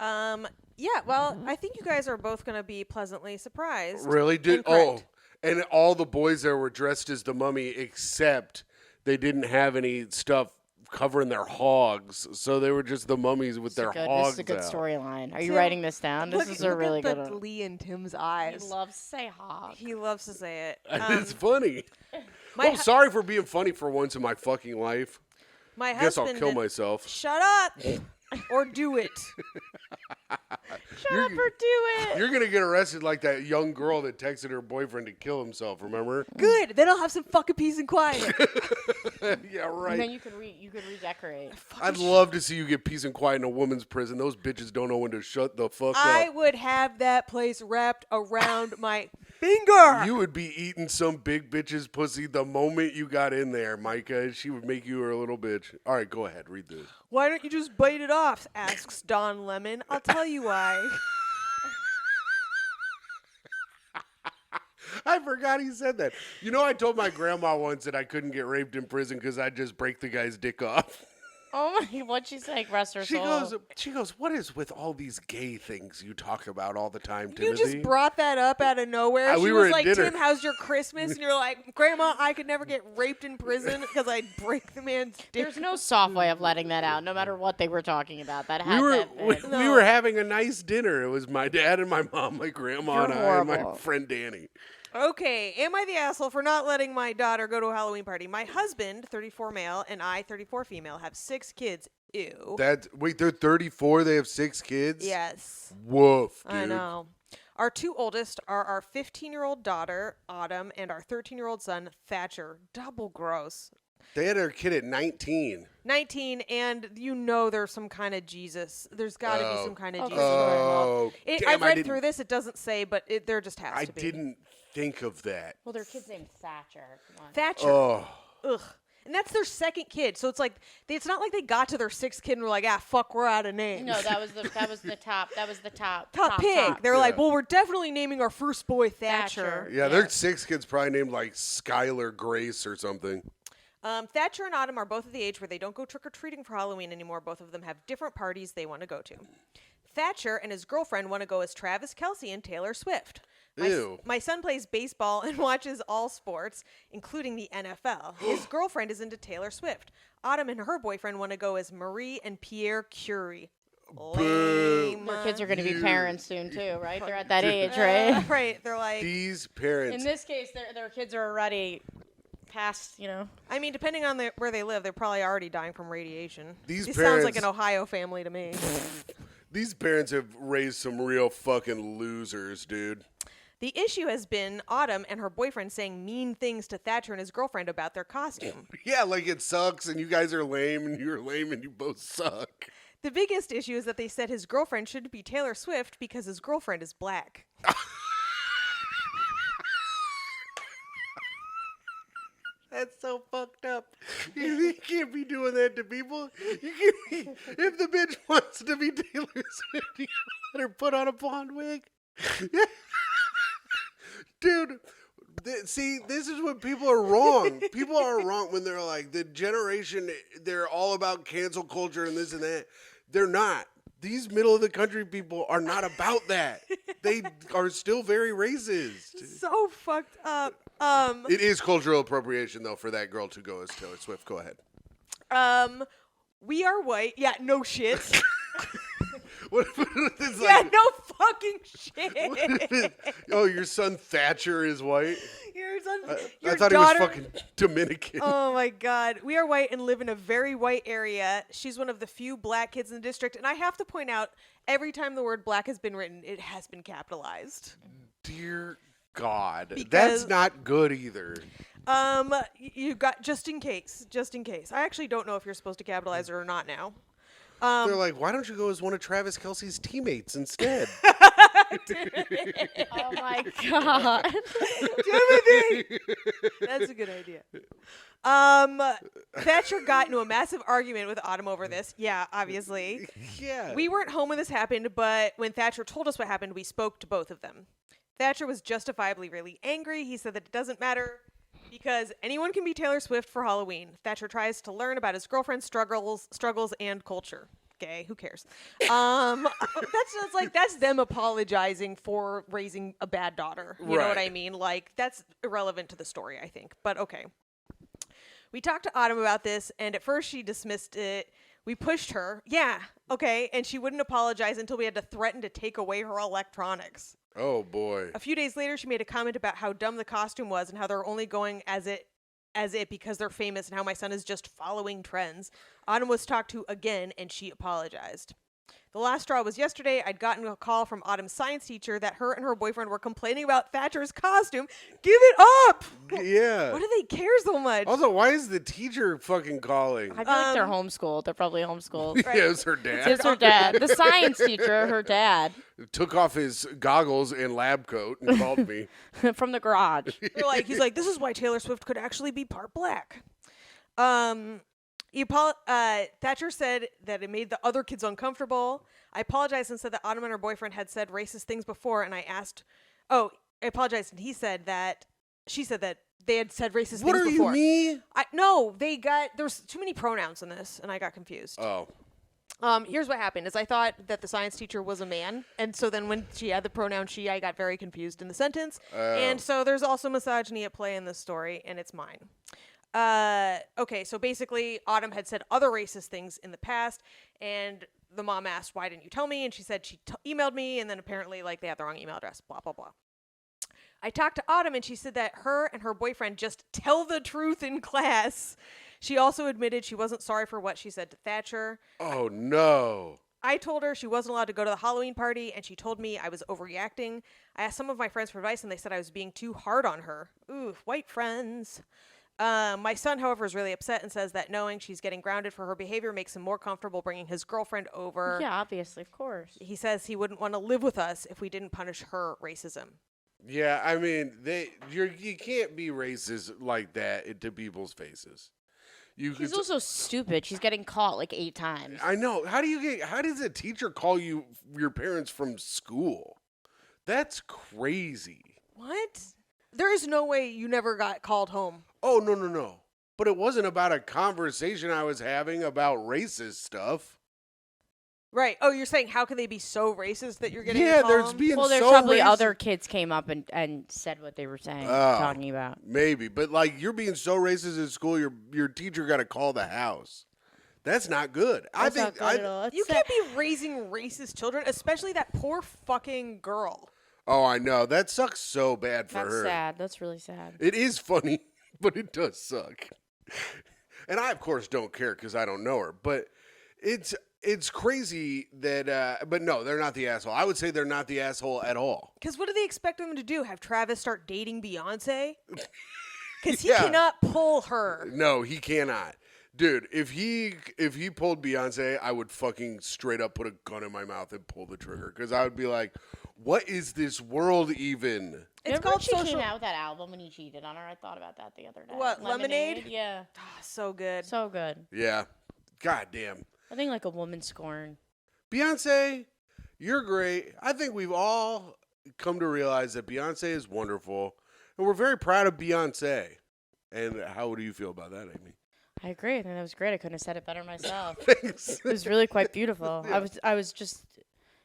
Yeah, well, I think you guys are both going to be pleasantly surprised. Really? Did Incorrect. and all the boys there were dressed as the mummy except they didn't have any stuff covering their hogs, so they were just the mummies with their hogs This is a good out. storyline. Are you Tim, writing this down? This is a really look good at one. Lee in Tim's He eyes. loves to say hog. He loves to say it. It's funny. my I'm sorry for being funny for once in my fucking life. my Guess I'll husband kill myself. Shut up or do it. Shut up or do it. You're gonna get arrested like that young girl that texted her boyfriend to kill himself. Remember? Good. Then I'll have some fucking peace and quiet. Yeah, right. And then you could redecorate. I'd love to see you get peace and quiet in a woman's prison. Those bitches don't know when to shut the fuck I up. would have that place wrapped around my finger. You would be eating some big bitch's pussy the moment you got in there, Micah. She would make you her little bitch. All right, go ahead. Read this. Why don't you just bite it off? Asks Don Lemon. I'll tell you why. I forgot he said that. You know, I told my grandma once that I couldn't get raped in prison because I'd just break the guy's dick off. Oh my! What'd she say? Rest her soul. She goes, what is with all these gay things you talk about all the time, You Timothy? just brought that up out of nowhere. We She were was at like, dinner. Tim, how's your Christmas? And you're like, Grandma, I could never get raped in prison because I'd break the man's dick. There's no soft way of letting that out, no matter what they were talking about. That had we were having a nice dinner. It was my dad and my mom, my grandma, and I, and my horrible. friend Danny. Okay, am I the asshole for not letting my daughter go to a Halloween party? My husband, 34 male, and I, 34 female, have 6 kids. Ew. Wait, they're 34. They have 6 kids. Yes. Woof, dude. I know. Our 2 oldest are our 15-year-old daughter, Autumn, and our 13-year-old son, Thatcher. Double gross. They had their kid at 19. 19, and you know there's some kind of Jesus. There's got to be some kind of Jesus. Oh, I've damn, I read didn't- through this. It doesn't say, but there just has I to be. didn't think of that. Well, their kid's named Thatcher. Come on. Thatcher. Oh, Ugh. And that's their second kid. So it's like it's not like they got to their 6th kid and were like, fuck, we're out of names. No, that was the top. That was the top. Top pig. They were like, Yeah. well, we're definitely naming our first boy Thatcher. Thatcher. yeah, their 6 kids probably named like Skylar Grace or something. Thatcher and Autumn are both at the age where they don't go trick-or-treating for Halloween anymore. Both of them have different parties they want to go to. Thatcher and his girlfriend want to go as Travis Kelce and Taylor Swift. Ew. My son plays baseball and watches all sports, including the NFL. His girlfriend is into Taylor Swift. Autumn and her boyfriend want to go as Marie and Pierre Curie. Lame. Their kids are going to be parents soon too, right? They're at that age, right? Right. They're like, These parents. In this case, their kids are already past, I mean, depending on where they live, they're probably already dying from radiation. These This sounds like parents- an Ohio family to me. These parents have raised some real fucking losers, dude. The issue has been Autumn and her boyfriend saying mean things to Thatcher and his girlfriend about their costume. Yeah, like it sucks and you guys are lame and you're lame and you both suck. The biggest issue is that they said his girlfriend should be Taylor Swift because his girlfriend is black. That's so fucked up. You can't be doing that to people. You can't be, if the bitch wants to be Taylor Swift, you let her put on a blonde wig. Dude, see, this is when people are wrong. People are wrong when they're like, the generation, they're all about cancel culture and this and that. They're not. These middle of the country people are not about that. They are still very racist. So fucked up. It is cultural appropriation, though, for that girl to go as Taylor Swift. Go ahead. We are white. Yeah, no shit. What if it's Yeah, like, no fucking shit. oh, your son Thatcher is white? Your son, I your thought daughter, he was fucking Dominican. Oh my God. We are white and live in a very white area. She's one of the few black kids in the district. And I have to point out, every time the word black has been written, it has been capitalized. Dear God. Because- That's not good either. You got, just in case. I actually don't know if you're supposed to capitalize it or not now. They're like, why don't you go as one of Travis Kelce's teammates instead? Oh my God. Timothy! That's a good idea. Thatcher got into a massive argument with Autumn over this. Yeah, obviously. Yeah. We weren't home when this happened, but when Thatcher told us what happened, we spoke to both of them. Thatcher was justifiably really angry. He said that it doesn't matter because anyone can be Taylor Swift for Halloween. Thatcher tries to learn about his girlfriend's struggles and culture. Okay, who cares? That's them apologizing for raising a bad daughter. You know what Right. I mean? Like, that's irrelevant to the story, I think. But okay. We talked to Autumn about this, and at first she dismissed it. We pushed her. Yeah, okay. And she wouldn't apologize until we had to threaten to take away her electronics. Oh, boy. A few days later, she made a comment about how dumb the costume was and how they're only going as it because they're famous and how my son is just following trends. Autumn was talked to again, and she apologized. The last straw was yesterday. I'd gotten a call from Autumn's science teacher that her and her boyfriend were complaining about Thatcher's costume. Give it up! Yeah. Why do they care so much? Also, why is the teacher fucking calling? I feel like they're homeschooled. They're probably homeschooled. Yeah, it was her dad. It's her dad. The science teacher, her dad, Took off his goggles and lab coat and called me. from the garage. He's like, this is why Taylor Swift could actually be part black. Thatcher said that it made the other kids uncomfortable. I apologized and said that Autumn and her boyfriend had said racist things before, and I asked, I apologized, and she said that they had said racist What things are before. you, me? No, there's too many pronouns in this, and I got confused. Oh. Here's what happened is I thought that the science teacher was a man, and so then when she had the pronoun she, I got very confused in the sentence. And so there's also misogyny at play in this story, and it's mine. Okay, so basically Autumn had said other racist things in the past, and the mom asked, why didn't you tell me? And she said she emailed me, and then apparently they had the wrong email address, blah, blah, blah. I talked to Autumn, and she said that her and her boyfriend just tell the truth in class. She also admitted she wasn't sorry for what she said to Thatcher. Oh, no. I told her she wasn't allowed to go to the Halloween party, and she told me I was overreacting. I asked some of my friends for advice, and they said I was being too hard on her. Ooh, white friends. My son, however, is really upset and says that knowing she's getting grounded for her behavior makes him more comfortable bringing his girlfriend over. Yeah, obviously, of course. He says he wouldn't want to live with us if we didn't punish her racism. Yeah, I mean, you can't be racist like that to people's faces. She's also stupid. She's getting caught like 8 times. I know. How does a teacher call your parents from school? That's crazy. What? There is no way you never got called home. Oh, no. But it wasn't about a conversation I was having about racist stuff. Right. Oh, you're saying how can they be so racist that you're getting a call there's home? being Well, there's so probably racist. other kids came up and said what they were saying, talking about. Maybe, but like you're being so racist in school, your teacher got to call the house. That's not good. That's not good at all. You can't be raising racist children, especially that poor fucking girl. Oh, I know. That sucks so bad for That's her. sad. That's really sad. It is funny, but it does suck. And I, of course, don't care because I don't know her. But it's crazy that, but no, they're not the asshole. I would say they're not the asshole at all. Because what do they expect them to do? Have Travis start dating Beyonce? Because he Yeah. cannot pull her. No, he cannot. Dude, if he pulled Beyonce, I would fucking straight up put a gun in my mouth and pull the trigger. Because I would be like, what is this world even? It's Remember called when she social. came out with that album when he cheated on her? I thought about that the other day. What, Lemonade? Yeah. Ah, so good. So good. Yeah. God damn. I think like a woman scorn. Beyonce, you're great. I think we've all come to realize that Beyonce is wonderful. And we're very proud of Beyonce. And how do you feel about that, Amy? I agree. I think that was great. I couldn't have said it better myself. Thanks. It was really quite beautiful. I was just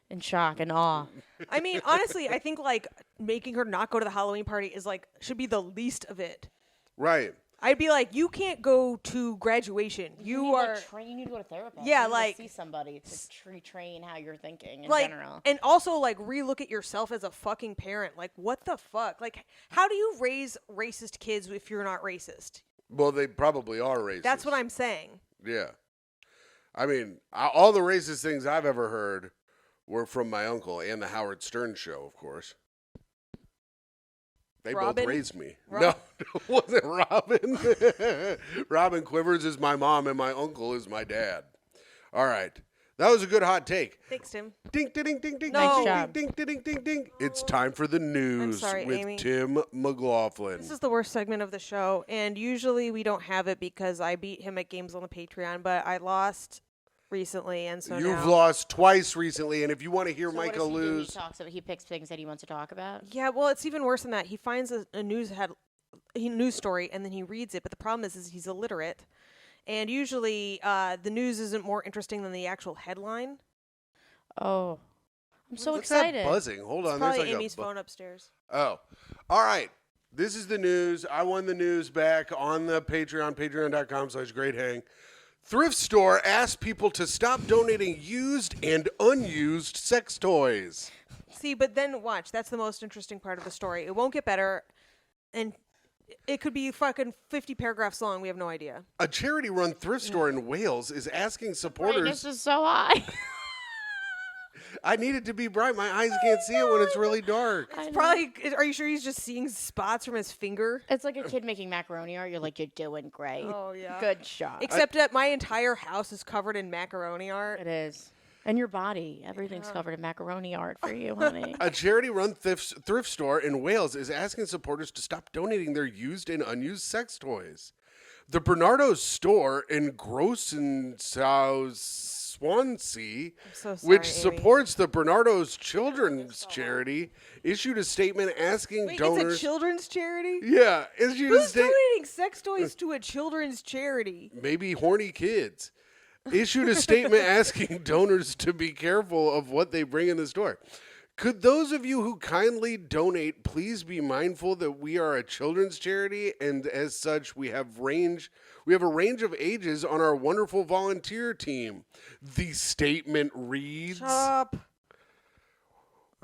in shock and awe. I mean, honestly, I think like making her not go to the Halloween party is like should be the least of it. Right. I'd be like, you can't go to graduation. You need are to train. You need to go to therapy. Yeah, you need like to see somebody to retrain how you're thinking in like, general. and also like relook at yourself as a fucking parent. Like, what the fuck? Like, how do you raise racist kids if you're not racist? Well, they probably are racist. That's what I'm saying. Yeah. I mean, all the racist things I've ever heard were from my uncle and the Howard Stern show, of course. They Robin? both raised me. No, it wasn't Robin. Robin Quivers is my mom and my uncle is my dad. All right. That was a good hot take. Thanks, Tim. Ding, ding, ding, ding, ding, No. ding, Nice job. ding, ding, ding, ding, ding. It's time for the news sorry, with Amy. Tim McLaughlin. This is the worst segment of the show, and usually we don't have it because I beat him at games on the Patreon, but I lost recently, and so You've now. lost twice recently, and if you want to hear So what Micah does he do? lose, He talks about. He picks things that he wants to talk about. Yeah, well, it's even worse than that. He finds a news story, and then he reads it, but the problem is he's illiterate, and usually the news isn't more interesting than the actual headline. Oh, I'm so what's excited. that buzzing? Hold on, It's there's probably like Amy's phone upstairs. Oh, all right. This is the news. I won the news back on the Patreon, patreon.com/greathang. Thrift store asks people to stop donating used and unused sex toys. See, but then watch. That's the most interesting part of the story. It won't get better, and it could be fucking 50 paragraphs long. We have no idea. A charity-run thrift store in Wales is asking supporters. Brightness is so high. I need it to be bright. My eyes can't see it when it's really dark. I know. Probably. Are you sure he's just seeing spots from his finger? It's like a kid making macaroni art. You're like, you're doing great. Oh yeah. Good shot. Except that my entire house is covered in macaroni art. It is. And your body. Everything's covered in macaroni art for you, honey. A charity-run thrift store in Wales is asking supporters to stop donating their used and unused sex toys. The Bernardo's store in Grossenau, Swansea, so sorry, which Amy. supports the Bernardo's Children's Charity, issued a statement asking Wait, donors. it's a children's charity? Yeah, issued a Who's statement. donating sex toys to a children's charity? Maybe horny kids. Issued a statement asking donors to be careful of what they bring in the store. Could those of you who kindly donate please be mindful that we are a children's charity, and as such we have a range of ages on our wonderful volunteer team. The statement reads, Shut up.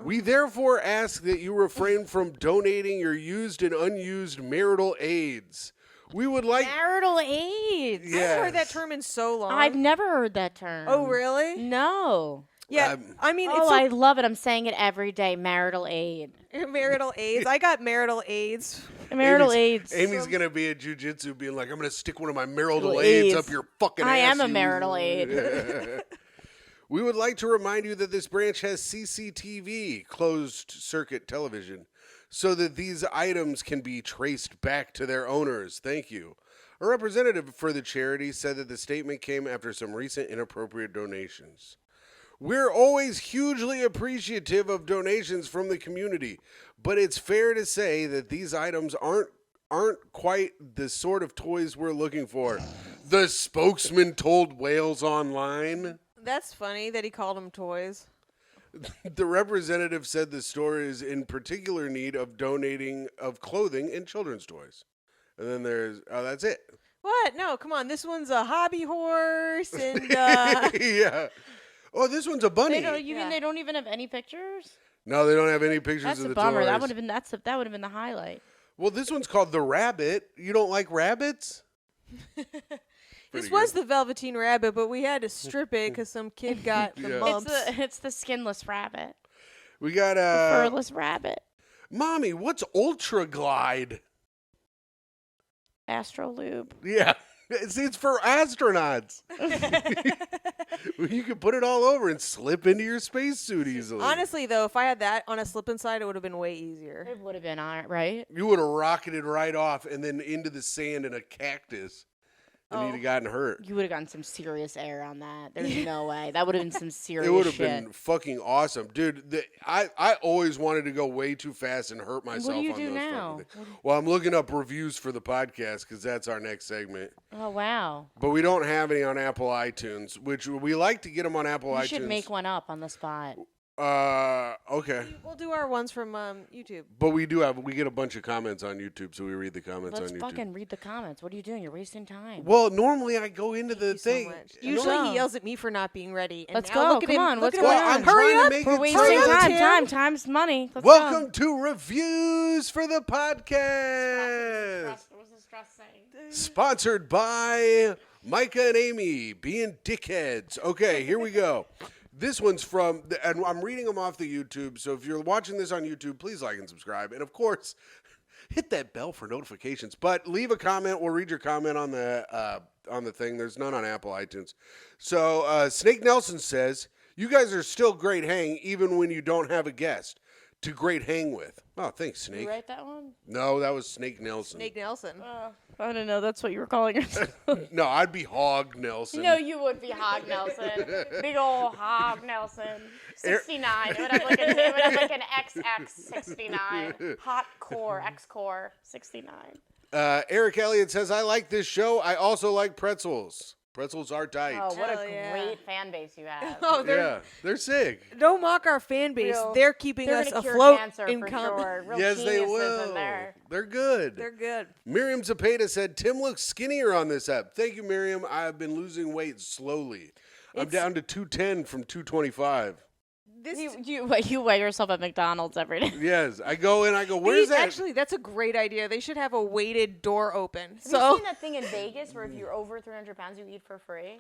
we therefore ask that you refrain from donating your used and unused marital aids. We would like Marital AIDS. I haven't heard that term in so long. I've never heard that term. Oh, really? No. Yeah. I mean, Oh, it's I love it. I'm saying it every day. Marital aid. marital AIDS. I got marital AIDS. Marital AIDS. Amy's gonna be at jiu-jitsu being like, I'm gonna stick one of my marital AIDS. aids up your fucking ass. I am a you-" marital aid. We would like to remind you that this branch has CCTV, closed circuit television, so that these items can be traced back to their owners. Thank you. A representative for the charity said that the statement came after some recent inappropriate donations. We're always hugely appreciative of donations from the community, but it's fair to say that these items aren't quite the sort of toys we're looking for. The spokesman told Wales Online. That's funny that he called them toys. The representative said the store is in particular need of donating of clothing and children's toys. And then that's it. What? No, come on. This one's a hobby horse, and Yeah. Oh, this one's a bunny. They don't, you Yeah. mean they don't even have any pictures? No, they don't have any pictures That's of a the bummer. toys. That would have been that would have been the highlight. Well, this one's called the Rabbit. You don't like rabbits? this was the Velveteen Rabbit, but we had to strip it because some kid got the Yeah. mumps. It's the skinless rabbit. We got Furless rabbit. Mommy, what's Ultra Glide? Astrolube. Yeah. It's for astronauts. You can put it all over and slip into your spacesuit easily. Honestly, though, if I had that on a slip inside, it would have been way easier. It would have been on it, right? You would have rocketed right off and then into the sand in a cactus. And you'd have gotten hurt. You would have gotten some serious air on that. There's no way. That would have been some serious It would have shit. been fucking awesome. Dude, I always wanted to go way too fast and hurt myself do you on do those now? fucking things. Well, I'm looking up reviews for the podcast because that's our next segment. Oh, wow. But we don't have any on Apple iTunes, which we like to get them on Apple You iTunes. should make one up on the spot. Okay. We'll do our ones from YouTube. But we get a bunch of comments on YouTube, so we read the comments Let's on YouTube. fucking read the comments. What are you doing? You're wasting time. Well, normally I go into the thing. Usually he yells at me for not being ready. And Let's now go. Look at Come him. on. Look What's at going him. on? I'm Hurry trying up. to make We're it wasting Hurry up, time. Tim. Time's money. Let's Welcome go. to Reviews for the Podcast. What was the stress saying? Sponsored by Micah and Amy being dickheads. Okay, here we go. This one's from, and I'm reading them off the YouTube, so if you're watching this on YouTube, please like and subscribe. And of course, hit that bell for notifications. But leave a comment. We'll read your comment on the thing. There's none on Apple iTunes. So Snake Nelson says, you guys are still great hang even when you don't have a guest to great hang with. Oh, thanks, Snake. You write that one? No, that was Snake Nelson. Snake Nelson. I don't know. That's what you were calling yourself. No, I'd be Hog Nelson. No, you would be Hog Nelson. Big ol' Hog Nelson. 69. It would have like, an XX 69. Hot core, X core 69. Eric Elliott says, I like this show. I also like pretzels. Pretzels are tight. Oh, what Hell a yeah. great fan base you have. Oh, They're sick. don't mock our fan base. Real- They're keeping They're us gonna cure afloat cancer in for comedy. sure. Real Yes, they geniuses will. in there. They're good. They're good. Miriam Zapata said, Tim looks skinnier on this app. Thank you, Miriam. I've been losing weight slowly. I'm down to 210 from 225. You weigh yourself at McDonald's every day. Yes. I go in, where's that? Actually, that's a great idea. They should have a weighted door open. Have you seen that thing in Vegas where if you're over 300 pounds, you eat for free?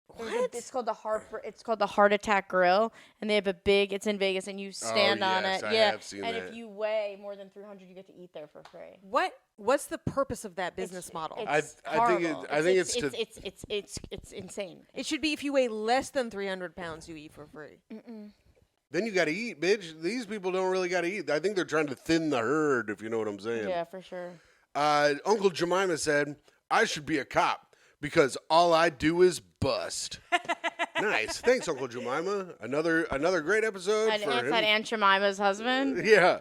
What? It's called the Heart Attack Grill, and they have a big. It's in Vegas, and you stand on yes, it. I Yeah, have seen and that. if you weigh more than 300, you get to eat there for free. What's the purpose of that business model? I think it's insane. It should be if you weigh less than 300 pounds, you eat for free. Then you got to eat, bitch. These people don't really got to eat. I think they're trying to thin the herd, if you know what I'm saying. Yeah, for sure. Uncle Jemima said, I should be a cop because all I do is bust. Nice. Thanks, Uncle Jemima. Another great episode for him. That Aunt Jemima's husband. Yeah.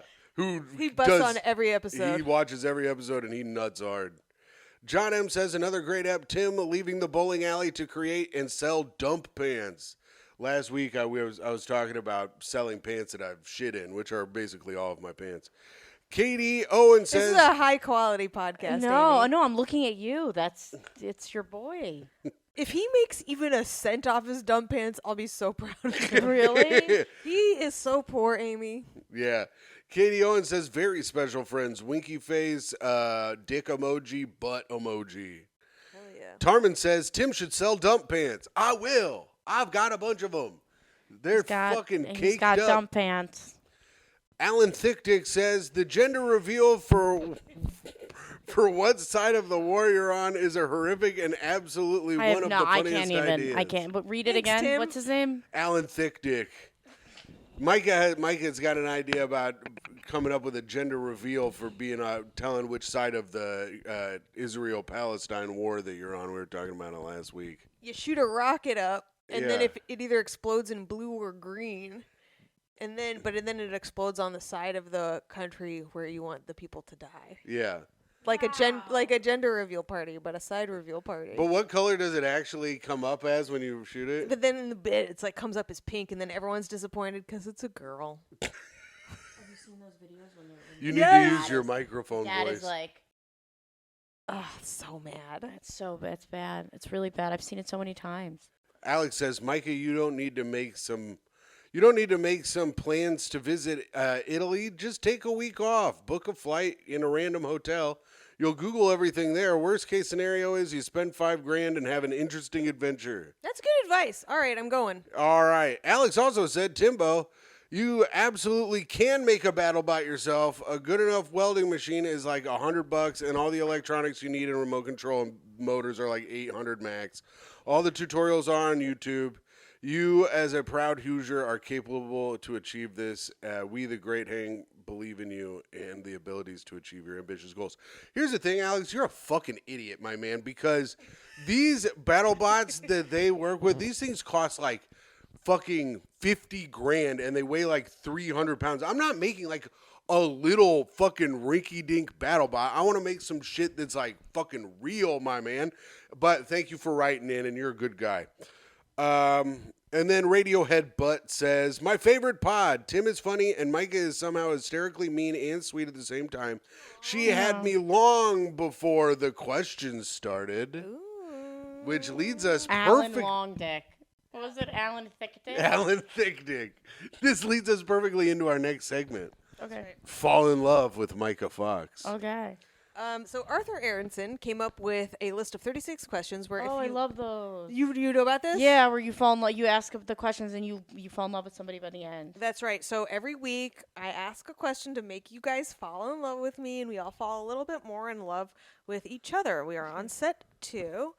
He busts on every episode. He watches every episode and he nuts hard. John M. says, another great ep. Tim leaving the bowling alley to create and sell dump pants. Last week, I was talking about selling pants that I've shit in, which are basically all of my pants. Katie Owen says... This is a high-quality podcast, No, Amy. no, I'm looking at you. It's your boy. If he makes even a cent off his dumb pants, I'll be so proud of him. Really? He is so poor, Amy. Yeah. Katie Owen says, very special friends. Winky face, dick emoji, butt emoji. Hell yeah. Tarman says, Tim should sell dump pants. I will. I've got a bunch of them. They're fucking caked up. He's got dump pants. Alan Thickdick says, the gender reveal for what side of the war you're on is a horrific and absolutely one of the funniest ideas. I can't. But read it Thanks, again. Tim. What's his name? Alan Thickdick. Micah's got an idea about coming up with a gender reveal for being telling which side of the Israel-Palestine war that you're on. We were talking about it last week. You shoot a rocket up, and then Yeah. if it either explodes in blue or green, and then it explodes on the side of the country where you want the people to die. Yeah. Like a gender reveal party, but a side reveal party. But what color does it actually come up as when you shoot it? But then in the bit, it's like comes up as pink, and then everyone's disappointed because it's a girl. Have you seen those videos when they're You need to use your microphone Dad voice. is like, Oh, so mad. it's bad. It's really bad. I've seen it so many times. Alex says, Micah, you don't need to make some plans to visit Italy. Just take a week off. Book a flight in a random hotel. You'll Google everything there. Worst case scenario is you spend $5,000 and have an interesting adventure. That's good advice. All right, I'm going. All right. Alex also said, Timbo, you absolutely can make a battle bot yourself. A good enough welding machine is like $100, and all the electronics you need and remote control and motors are like $800 max. All the tutorials are on YouTube. You, as a proud Hoosier, are capable to achieve this. We, the Great Hang, believe in you and the abilities to achieve your ambitious goals. Here's the thing, Alex. You're a fucking idiot, my man, because these battle bots that they work with, these things cost like fucking $50,000 and they weigh like 300 pounds. I'm not making like a little fucking rinky-dink battle bot. I want to make some shit that's like fucking real, my man. But thank you for writing in, and you're a good guy. And then Radiohead Butt says, my favorite pod. Tim is funny and Micah is somehow hysterically mean and sweet at the same time. She had me long before the questions started. Ooh. Which leads us Alan perfect. Longdick. What was it? Alan Thickdick? Alan Thickdick. This leads us perfectly into our next segment. Okay. Fall in love with Micah Fox. Okay. So Arthur Aronson came up with a list of 36 questions where Oh, if I you love those. you know about this? Yeah, where you fall in love. You ask the questions and you fall in love with somebody by the end. That's right. So every week I ask a question to make you guys fall in love with me, and we all fall a little bit more in love with each other. We are on set 2.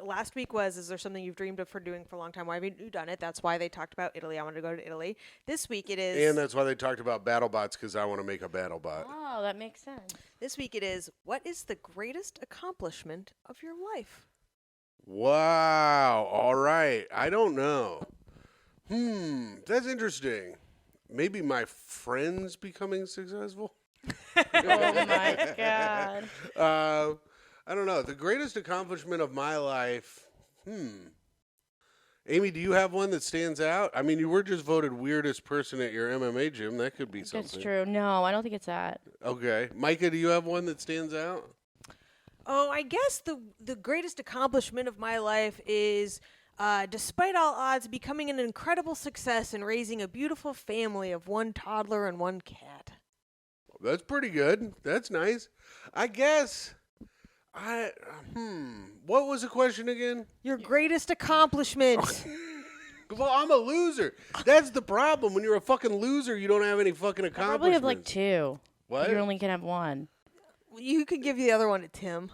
Last week was, is there something you've dreamed of for doing for a long time? Why haven't you done it? That's why they talked about Italy. I wanted to go to Italy. This week it is. And that's why they talked about BattleBots, because I want to make a BattleBot. Oh, that makes sense. This week it is, what is the greatest accomplishment of your life? Wow. All right. I don't know. That's interesting. Maybe my friends becoming successful? Oh, my God. I don't know. The greatest accomplishment of my life. Amy, do you have one that stands out? I mean, you were just voted weirdest person at your MMA gym. That could be something. That's true. No, I don't think it's that. Okay. Micah, do you have one that stands out? Oh, I guess the greatest accomplishment of my life is, despite all odds, becoming an incredible success and raising a beautiful family of 1 toddler and 1 cat. That's pretty good. That's nice. I guess. What was the question again? Your greatest accomplishment. Well, I'm a loser. That's the problem. When you're a fucking loser, you don't have any fucking I accomplishments. probably have like 2. What? You only can have 1. You could give the other one to Tim.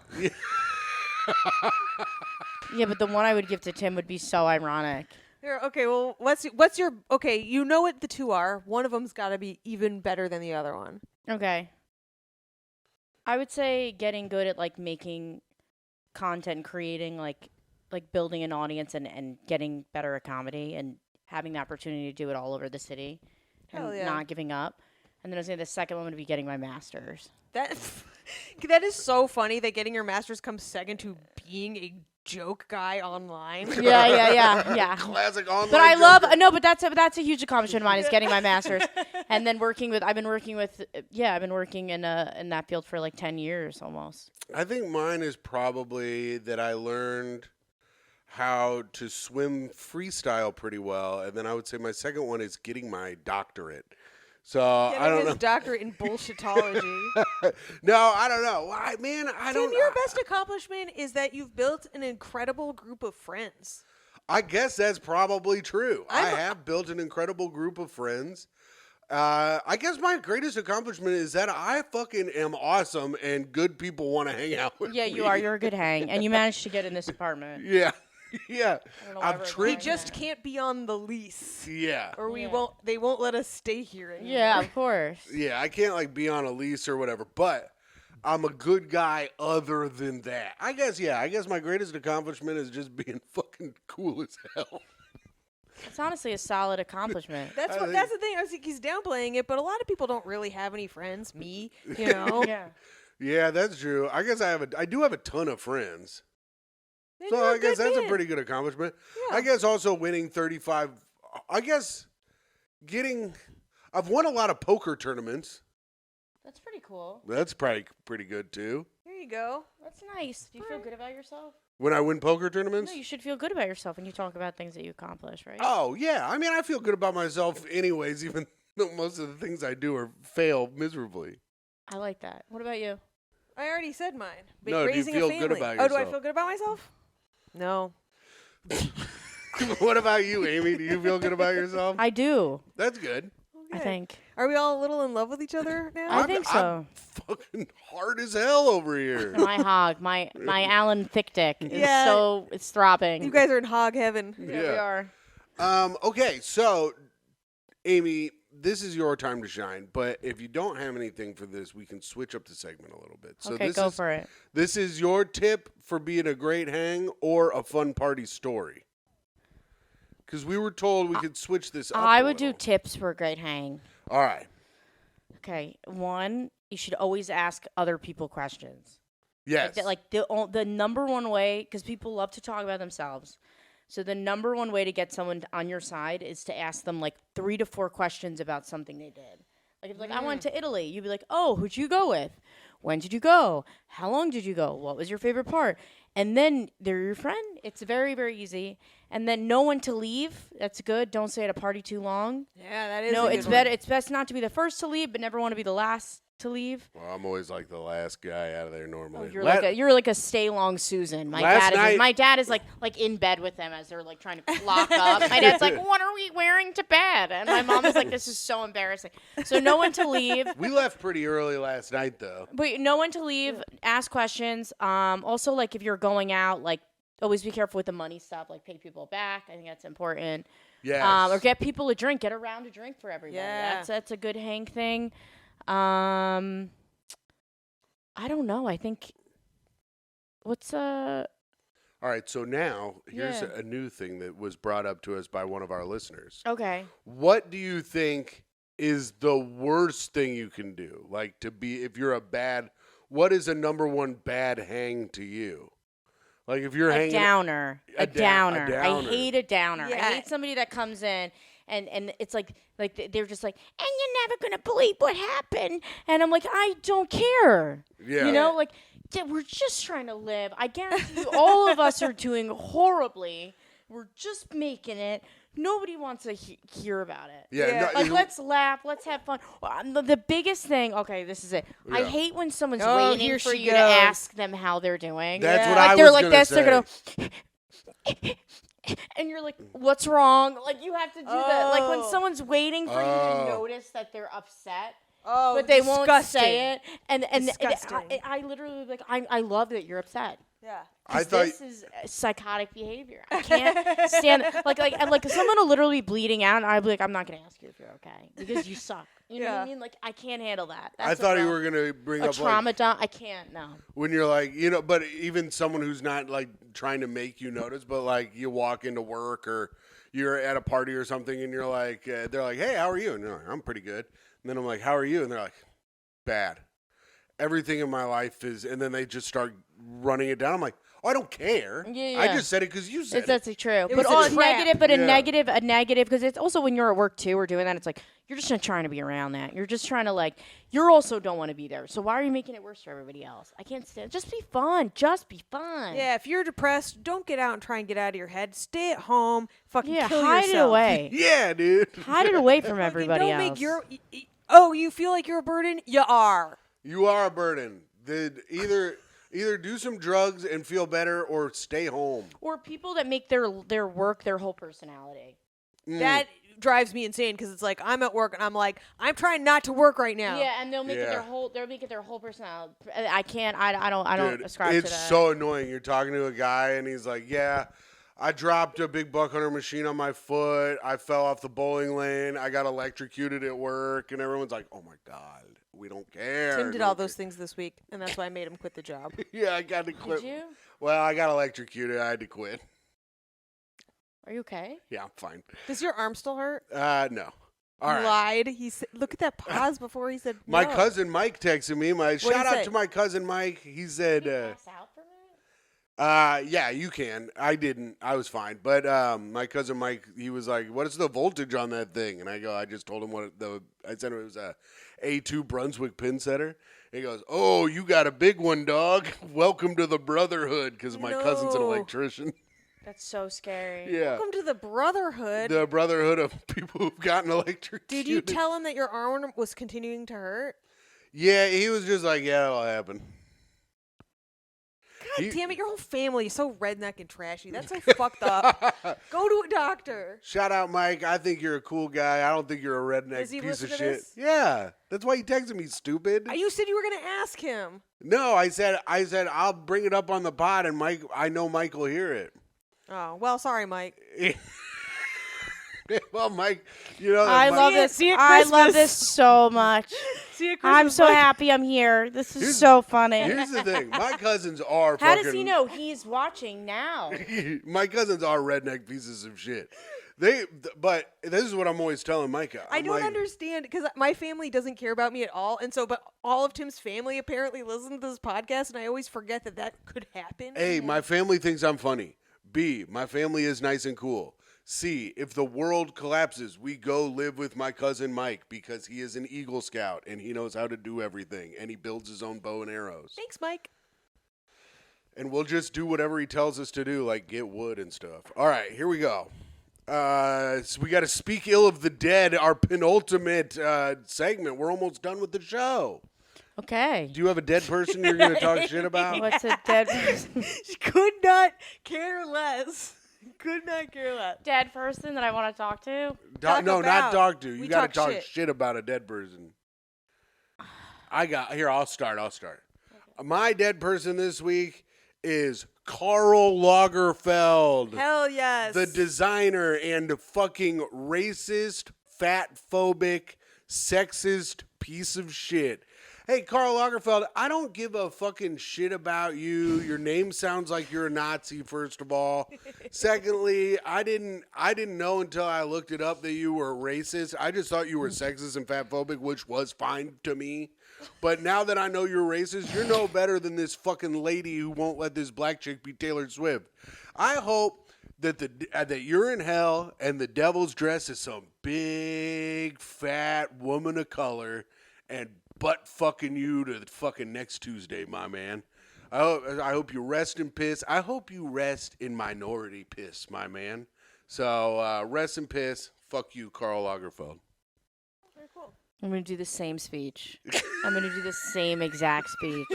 Yeah, but the one I would give to Tim would be so ironic. Here, okay, well, what's your okay? You know what the 2 are. One of them's got to be even better than the other one. Okay. I would say getting good at like making content, creating like building an audience and getting better at comedy and having the opportunity to do it all over the city Hell and yeah. not giving up. And then I was saying the second one would be getting my master's. That is so funny that getting your master's comes second to being a joke guy online. Yeah. Classic online. But I joke. love but that's a huge accomplishment of mine is getting my master's, and then I've been working in that field for like 10 years almost. I think mine is probably that I learned how to swim freestyle pretty well, and then I would say my second one is getting my doctorate. So I don't know. His doctorate in bullshitology. No, I don't know. I don't. Tim, your best accomplishment is that you've built an incredible group of friends. I guess that's probably true. I I'm- have built an incredible group of friends. I guess my greatest accomplishment is that I fucking am awesome and good people want to hang out with Yeah, me. you are. You're a good hang, and you managed to get in this apartment. Yeah. Yeah. don't know why I've we're We tricked. just can't be on the lease, Yeah. or we Yeah. won't. They won't let us stay here anymore. Yeah, of course. Yeah, I can't like be on a lease or whatever, but I'm a good guy other than that. I guess my greatest accomplishment is just being fucking cool as hell. It's honestly a solid accomplishment. That's I what. think- That's the thing. I think he's downplaying it, but a lot of people don't really have any friends. Me, you know. Yeah. Yeah, that's true. I guess I do have a ton of friends. Then So you're I guess good that's a man. pretty good accomplishment. Yeah. I guess also winning 35. I guess I've won a lot of poker tournaments. That's pretty cool. That's probably pretty good too. There you go. That's nice. Do you feel good about yourself? When I win poker tournaments? No, you should feel good about yourself when you talk about things that you accomplish, right? Oh, yeah. I mean, I feel good about myself anyways, even though most of the things I do fail miserably. I like that. What about you? I already said mine. No, do you raising feel a good family. about Oh, do I yourself? feel good about myself? No. What about you, Amy? Do you feel good about yourself? I do. That's good. I Okay. think. Are we all a little in love with each other now? I think so. I'm fucking hard as hell over here. My hog, my Alan Thickdick is Yeah. so it's throbbing. You guys are in hog heaven. yeah, we are. Okay, so Amy, this is your time to shine. But if you don't have anything for this, we can switch up the segment a little bit. So Okay, this go is, for it. This is your tip for being a great hang or a fun party story. Because we were told we could switch this up. I a would do little. tips for a great hang. All right. Okay, 1, you should always ask other people questions. Yes. Like the number one way, because people love to talk about themselves. So the number one way to get someone on your side is to ask them like 3 to 4 questions about something they did. Like, if I went to Italy, you'd be like, oh, who'd you go with? When did you go? How long did you go? What was your favorite part? And then they're your friend. It's very, very easy. And then know when to leave. That's good. Don't stay at a party too long. Yeah, that is. No, a good it's one. better. It's best not to be the first to leave, but never want to be the last to leave. Well, I'm always like the last guy out of there normally. Oh, you're like a stay long Susan. My dad is like in bed with them as they're like trying to lock up. My dad's like, "What are we wearing to bed?" And my mom is like, "This is so embarrassing." So know when to leave. We left pretty early last night though. But know when to leave. Ask questions. Also, like if you're going out, like always be careful with the money stuff. Like pay people back. I think that's important. Yes. Or get people a drink. Get a round of drink for everybody. Yeah. That's a good hang thing. I don't know. I think what's All right, so now here's Yeah. a new thing that was brought up to us by one of our listeners. okay. What do you think is the worst thing you can do? Like if you're what is a number one bad hang to you? Like if you're A hanging downer. A A downer. downer. I hate a downer. Yeah. I hate somebody that comes in and it's like they're just like, and you're never gonna believe what happened. And I'm like, I don't care. Yeah. You know, like we're just trying to live. I guarantee you, all of us are doing horribly. We're just making it. Nobody wants to hear about it. Yeah, Yeah. no, Like, let's laugh. Let's have fun. The biggest thing, okay, this is it. I Yeah. hate when someone's Oh, waiting here for she you to goes. ask them how they're doing. That's what Like, I they're was like gonna this, say. they're going to... And you're like, what's wrong? Like, you have to do that. Like, when Oh. someone's waiting for you Oh. to notice that they're upset, Oh, but they won't disgusting. say it. And Disgusting. I literally, like, I love that you're upset. Yeah. I thought This is psychotic behavior. I can't stand it. Like someone will literally be bleeding out, and I'll be like, I'm not gonna ask you if you're okay because you suck. You know what I Yeah. mean? Like I can't handle that. I That's thought you a were gonna bring a up trauma dump. I can't. No. when you're like, but even someone who's not like trying to make you notice, but like you walk into work or you're at a party or something and you're like, they're like, hey, how are you? And you're like, I'm pretty good. And then I'm like, how are you? And they're like, bad. Everything in my life is, and then they just start running it down. I'm like, oh, I don't care. Yeah, I yeah. just said it because you said it. That's true. was But a all trap. negative, but Yeah. a negative, because it's also when you're at work too or doing that, it's like, you're just not trying to be around that. You're just trying to you also don't want to be there. So why are you making it worse for everybody else? I can't stand. Just be fun. Just be fun. Yeah, if you're depressed, don't get out and try and get out of your head. Stay at home. Fucking Yeah, kill hide yourself. it away. Yeah, dude. Hide it away from Fucking everybody don't else. make your. Oh, you feel like you're a burden? You are. You are a burden. Either do some drugs and feel better or stay home. Or people that make their work their whole personality. That drives me insane because it's like I'm at work and I'm like I'm trying not to work right now. Yeah, and they'll make it Yeah. their whole personality. I can't. I don't Dude, ascribe to it's that. so annoying. You're talking to a guy and he's like, yeah, I dropped a big buck hunter machine on my foot. I fell off the bowling lane. I got electrocuted at work. And everyone's like, oh, my God, we don't care. Tim did Don't all those things this week, and that's why I made him quit the job. care." Yeah, I got to quit. Did you? Well, I got electrocuted. I had to quit. Are you okay? Yeah, I'm fine. Does your arm still hurt? No. All He right. lied. He said, "Look at that pause before he said." My no. cousin Mike texted me. What'd he Shout out say? to my cousin Mike. He said, Pass out from it? yeah, you can. I didn't. I was fine. But my cousin Mike, he was like, what is the voltage on that thing? And I just told him I said it was a A2 Brunswick pin setter. He goes, oh, you got a big one, dog. Welcome to the brotherhood, because my cousin's an No. electrician. That's so scary. Yeah. Welcome to the brotherhood. The brotherhood of people who've gotten electrocuted. Did you tell him that your arm was continuing to hurt? Yeah, he was just like, yeah, it'll happen. God He- damn it! Your whole family is so redneck and trashy. That's so fucked up. Go to a doctor. Shout out, Mike. I think you're a cool guy. I don't think you're a redneck Does he piece of listen to shit. this? Yeah, that's why you texted me, stupid. You said you were gonna ask him. No, I said I'll bring it up on the pod, and I know Mike will hear it. Oh well, sorry, Mike. Well, Mike, you know that I Mike- love See you- this. see you at I love Christmas. this so much. See you at I'm Christmas, so Mike. happy I'm here. This is Here's- so funny. Here's the thing: my cousins are How fucking. does he know he's watching now? My cousins are redneck pieces of shit. But this is what I'm always telling Micah. I I'm don't like, understand because my family doesn't care about me at all, and so but all of Tim's family apparently listen to this podcast, and I always forget that could happen. Hey, my family thinks I'm funny. B, my family is nice and cool. C, if the world collapses, we go live with my cousin Mike because he is an Eagle Scout and he knows how to do everything and he builds his own bow and arrows. Thanks, Mike. And we'll just do whatever he tells us to do, like get wood and stuff. All right, here we go. So we got to speak ill of the dead, our penultimate segment. We're almost done with the show. Okay. Do you have a dead person you're going to talk shit about? What's a dead person? She could not care less. Could not care less. Dead person that I want to talk to? Talk No, not about. talk to. You We got to talk talk shit. shit about a dead person. I'll start. Okay. My dead person this week is Karl Lagerfeld. Hell yes. The designer and fucking racist, fat-phobic, sexist piece of shit. Hey, Karl Lagerfeld, I don't give a fucking shit about you. Your name sounds like you're a Nazi, first of all. Secondly, I didn't know until I looked it up that you were racist. I just thought you were sexist and fat-phobic, which was fine to me. But now that I know you're racist, you're no better than this fucking lady who won't let this black chick be Taylor Swift. I hope that that you're in hell and the devil's dressed as some big fat woman of color and butt fucking you to the fucking next Tuesday, my man. I hope you rest in piss. I hope you rest in minority piss, my man. So rest in piss. Fuck you, Karl Lagerfeld. Very cool. I'm going to do the same speech. I'm going to do the same exact speech.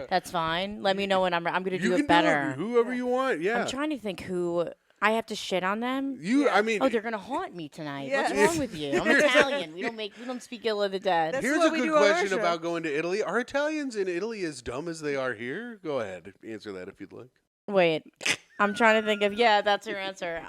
That's fine. Let me know when I'm going to do it better. Whoever you want, yeah. I'm trying to think who I have to shit on them. I mean, Oh, they're going to haunt me tonight. Yeah. What's wrong with you? I'm Italian. We don't speak ill of the dead. That's here's what a we good do on our question show. about going to Italy. Are Italians in Italy as dumb as they are here? Go ahead, answer that if you'd like. Wait. I'm trying to think of that's your answer.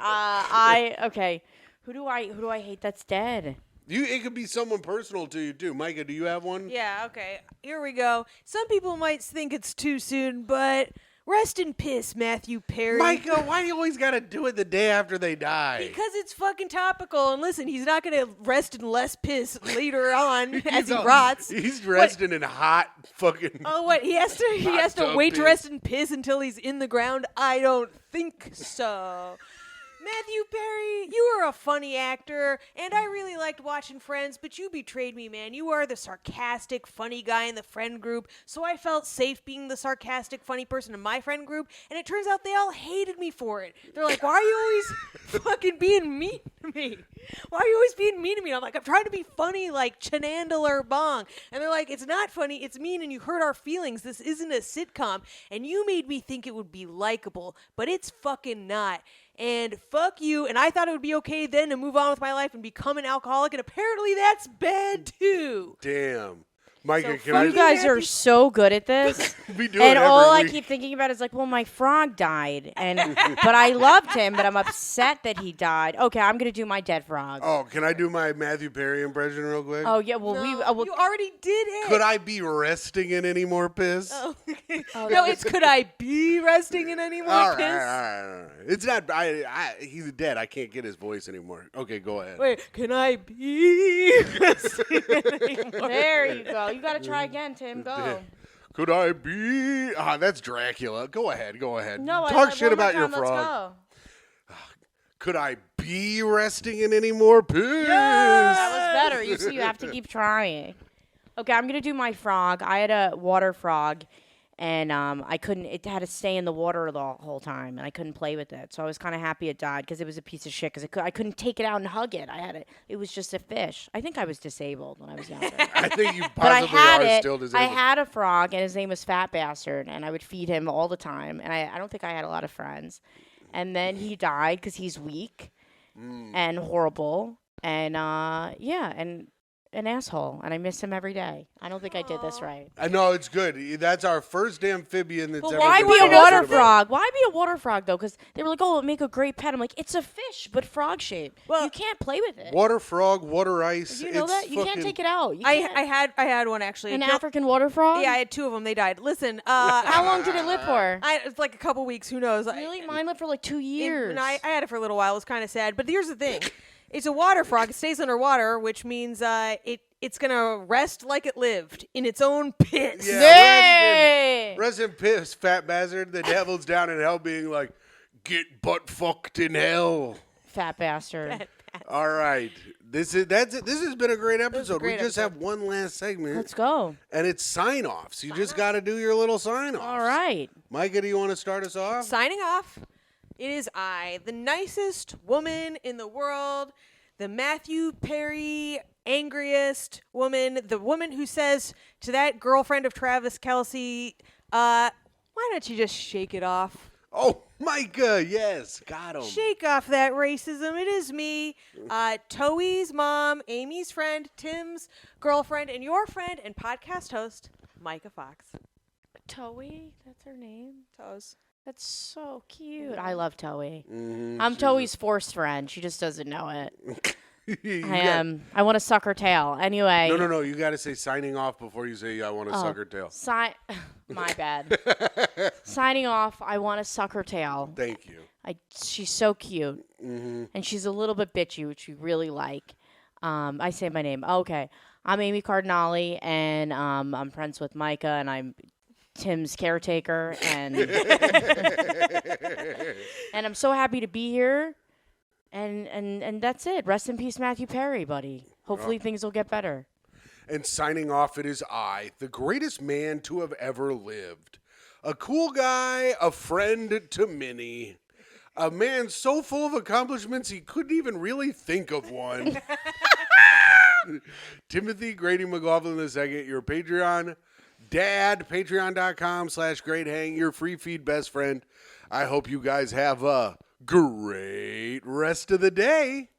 Okay. Who do I hate that's dead? It could be someone personal to you too. Micah, do you have one? Yeah, okay. Here we go. Some people might think it's too soon, but rest in piss, Matthew Perry. Micah, why do you always got to do it the day after they die? Because it's fucking topical. And listen, he's not going to rest in less piss later on as he all- rots. He's resting in hot fucking. Oh, what? He has to tub wait to piss. rest in piss until he's in the ground? I don't think so. Matthew Perry, you are a funny actor, and I really liked watching Friends, but you betrayed me, man. You are the sarcastic, funny guy in the friend group, so I felt safe being the sarcastic, funny person in my friend group, and it turns out they all hated me for it. They're like, why are you always fucking being mean to me? Why are you always being mean to me? I'm like, I'm trying to be funny like Chanandal or Bong. And they're like, it's not funny, it's mean, and you hurt our feelings. This isn't a sitcom, and you made me think it would be likable, but it's fucking not. And fuck you. And I thought it would be okay then to move on with my life and become an alcoholic. And apparently that's bad too. Damn. Micah, So can I You guys are Matthew- so good at this. we do And it all every I week. keep thinking about is like, well, my frog died, but I loved him, but I'm upset that he died. Okay, I'm gonna do my dead frog. Oh, can I do my Matthew Perry impression real quick? Oh yeah, well You already did it. Could I be resting in any more piss? Oh, okay. No, it's could I be resting in any more All piss? right. It's not. He's dead. I can't get his voice anymore. Okay, go ahead. Wait, can I be resting in any more? There you go. You gotta try again, Tim. Go. Could I be? That's Dracula. Go ahead. No, Talk I shit one more about your time, let's frog. go. Could I be resting in any more piss? That was better. You see, you have to keep trying. Okay, I'm gonna do my frog. I had a water frog, and I couldn't. It had to stay in the water the whole time, and I couldn't play with it. So I was kind of happy it died because it was a piece of shit. Because I couldn't take it out and hug it. It was just a fish. I think I was disabled when I was younger. I think you But I possibly had are it. still I disabled. had a frog, and his name was Fat Bastard, and I would feed him all the time. And I don't think I had a lot of friends. And then he died because he's weak and horrible, and and an asshole. And I miss him every day. I don't think I did this right. I know it's good. That's our first amphibian that's But ever why been be a created. water frog? Why be a water frog though? Because they were like, "Oh, it'll make a great pet." I'm like, "It's a fish, but frog shaped. Well, you can't play with it. Water frog, water ice. You know it's that you can't fucking- take it out. You I can't. had one actually. An It killed- African water frog. Yeah, I had two of them. They died. Listen, How long did it live for? it's like a couple weeks. Who knows? Really, mine lived for like 2 years. And I had it for a little while. It was kind of sad. But here's the thing. It's a water frog. It stays underwater, which means it's going to rest like it lived in its own piss. Yeah, Yay! rest in piss, fat bastard. The devil's down in hell being like, Get butt fucked in hell. Fat bastard. All right. This has been a great episode. great We just episode. have one last segment. Let's go. And it's sign-offs. You just got to do your little sign-offs. All right. Micah, do you want to start us off? Signing off. It is I, the nicest woman in the world, the Matthew Perry angriest woman, the woman who says to that girlfriend of Travis Kelce, why don't you just shake it off? Oh, Micah, yes. Got him. Shake off that racism. It is me, Toey's mom, Amy's friend, Tim's girlfriend, and your friend and podcast host, Micah Fox. Toey? That's her name? Toes. That's so cute. I love Toey. Mhm, I'm she's Toey's forced friend. She just doesn't know it. You I got- am. I want to suck her tail. Anyway. No. You got to say signing off before you say I want to suck her tail. My bad. Signing off. I want to suck her tail. Thank you. She's so cute, Mm-hmm. and she's a little bit bitchy, which we really like. I say my name. Okay, I'm Amy Cardinale, and I'm friends with Micah, and I'm Tim's caretaker, and and I'm so happy to be here. And that's it. Rest in peace, Matthew Perry, buddy. Hopefully things will get better. And signing off, it is I, the greatest man to have ever lived. A cool guy, a friend to many. A man so full of accomplishments he couldn't even really think of one. Timothy Grady McLaughlin II, your Patreon dad, patreon.com/greathang, your free feed best friend. I hope you guys have a great rest of the day.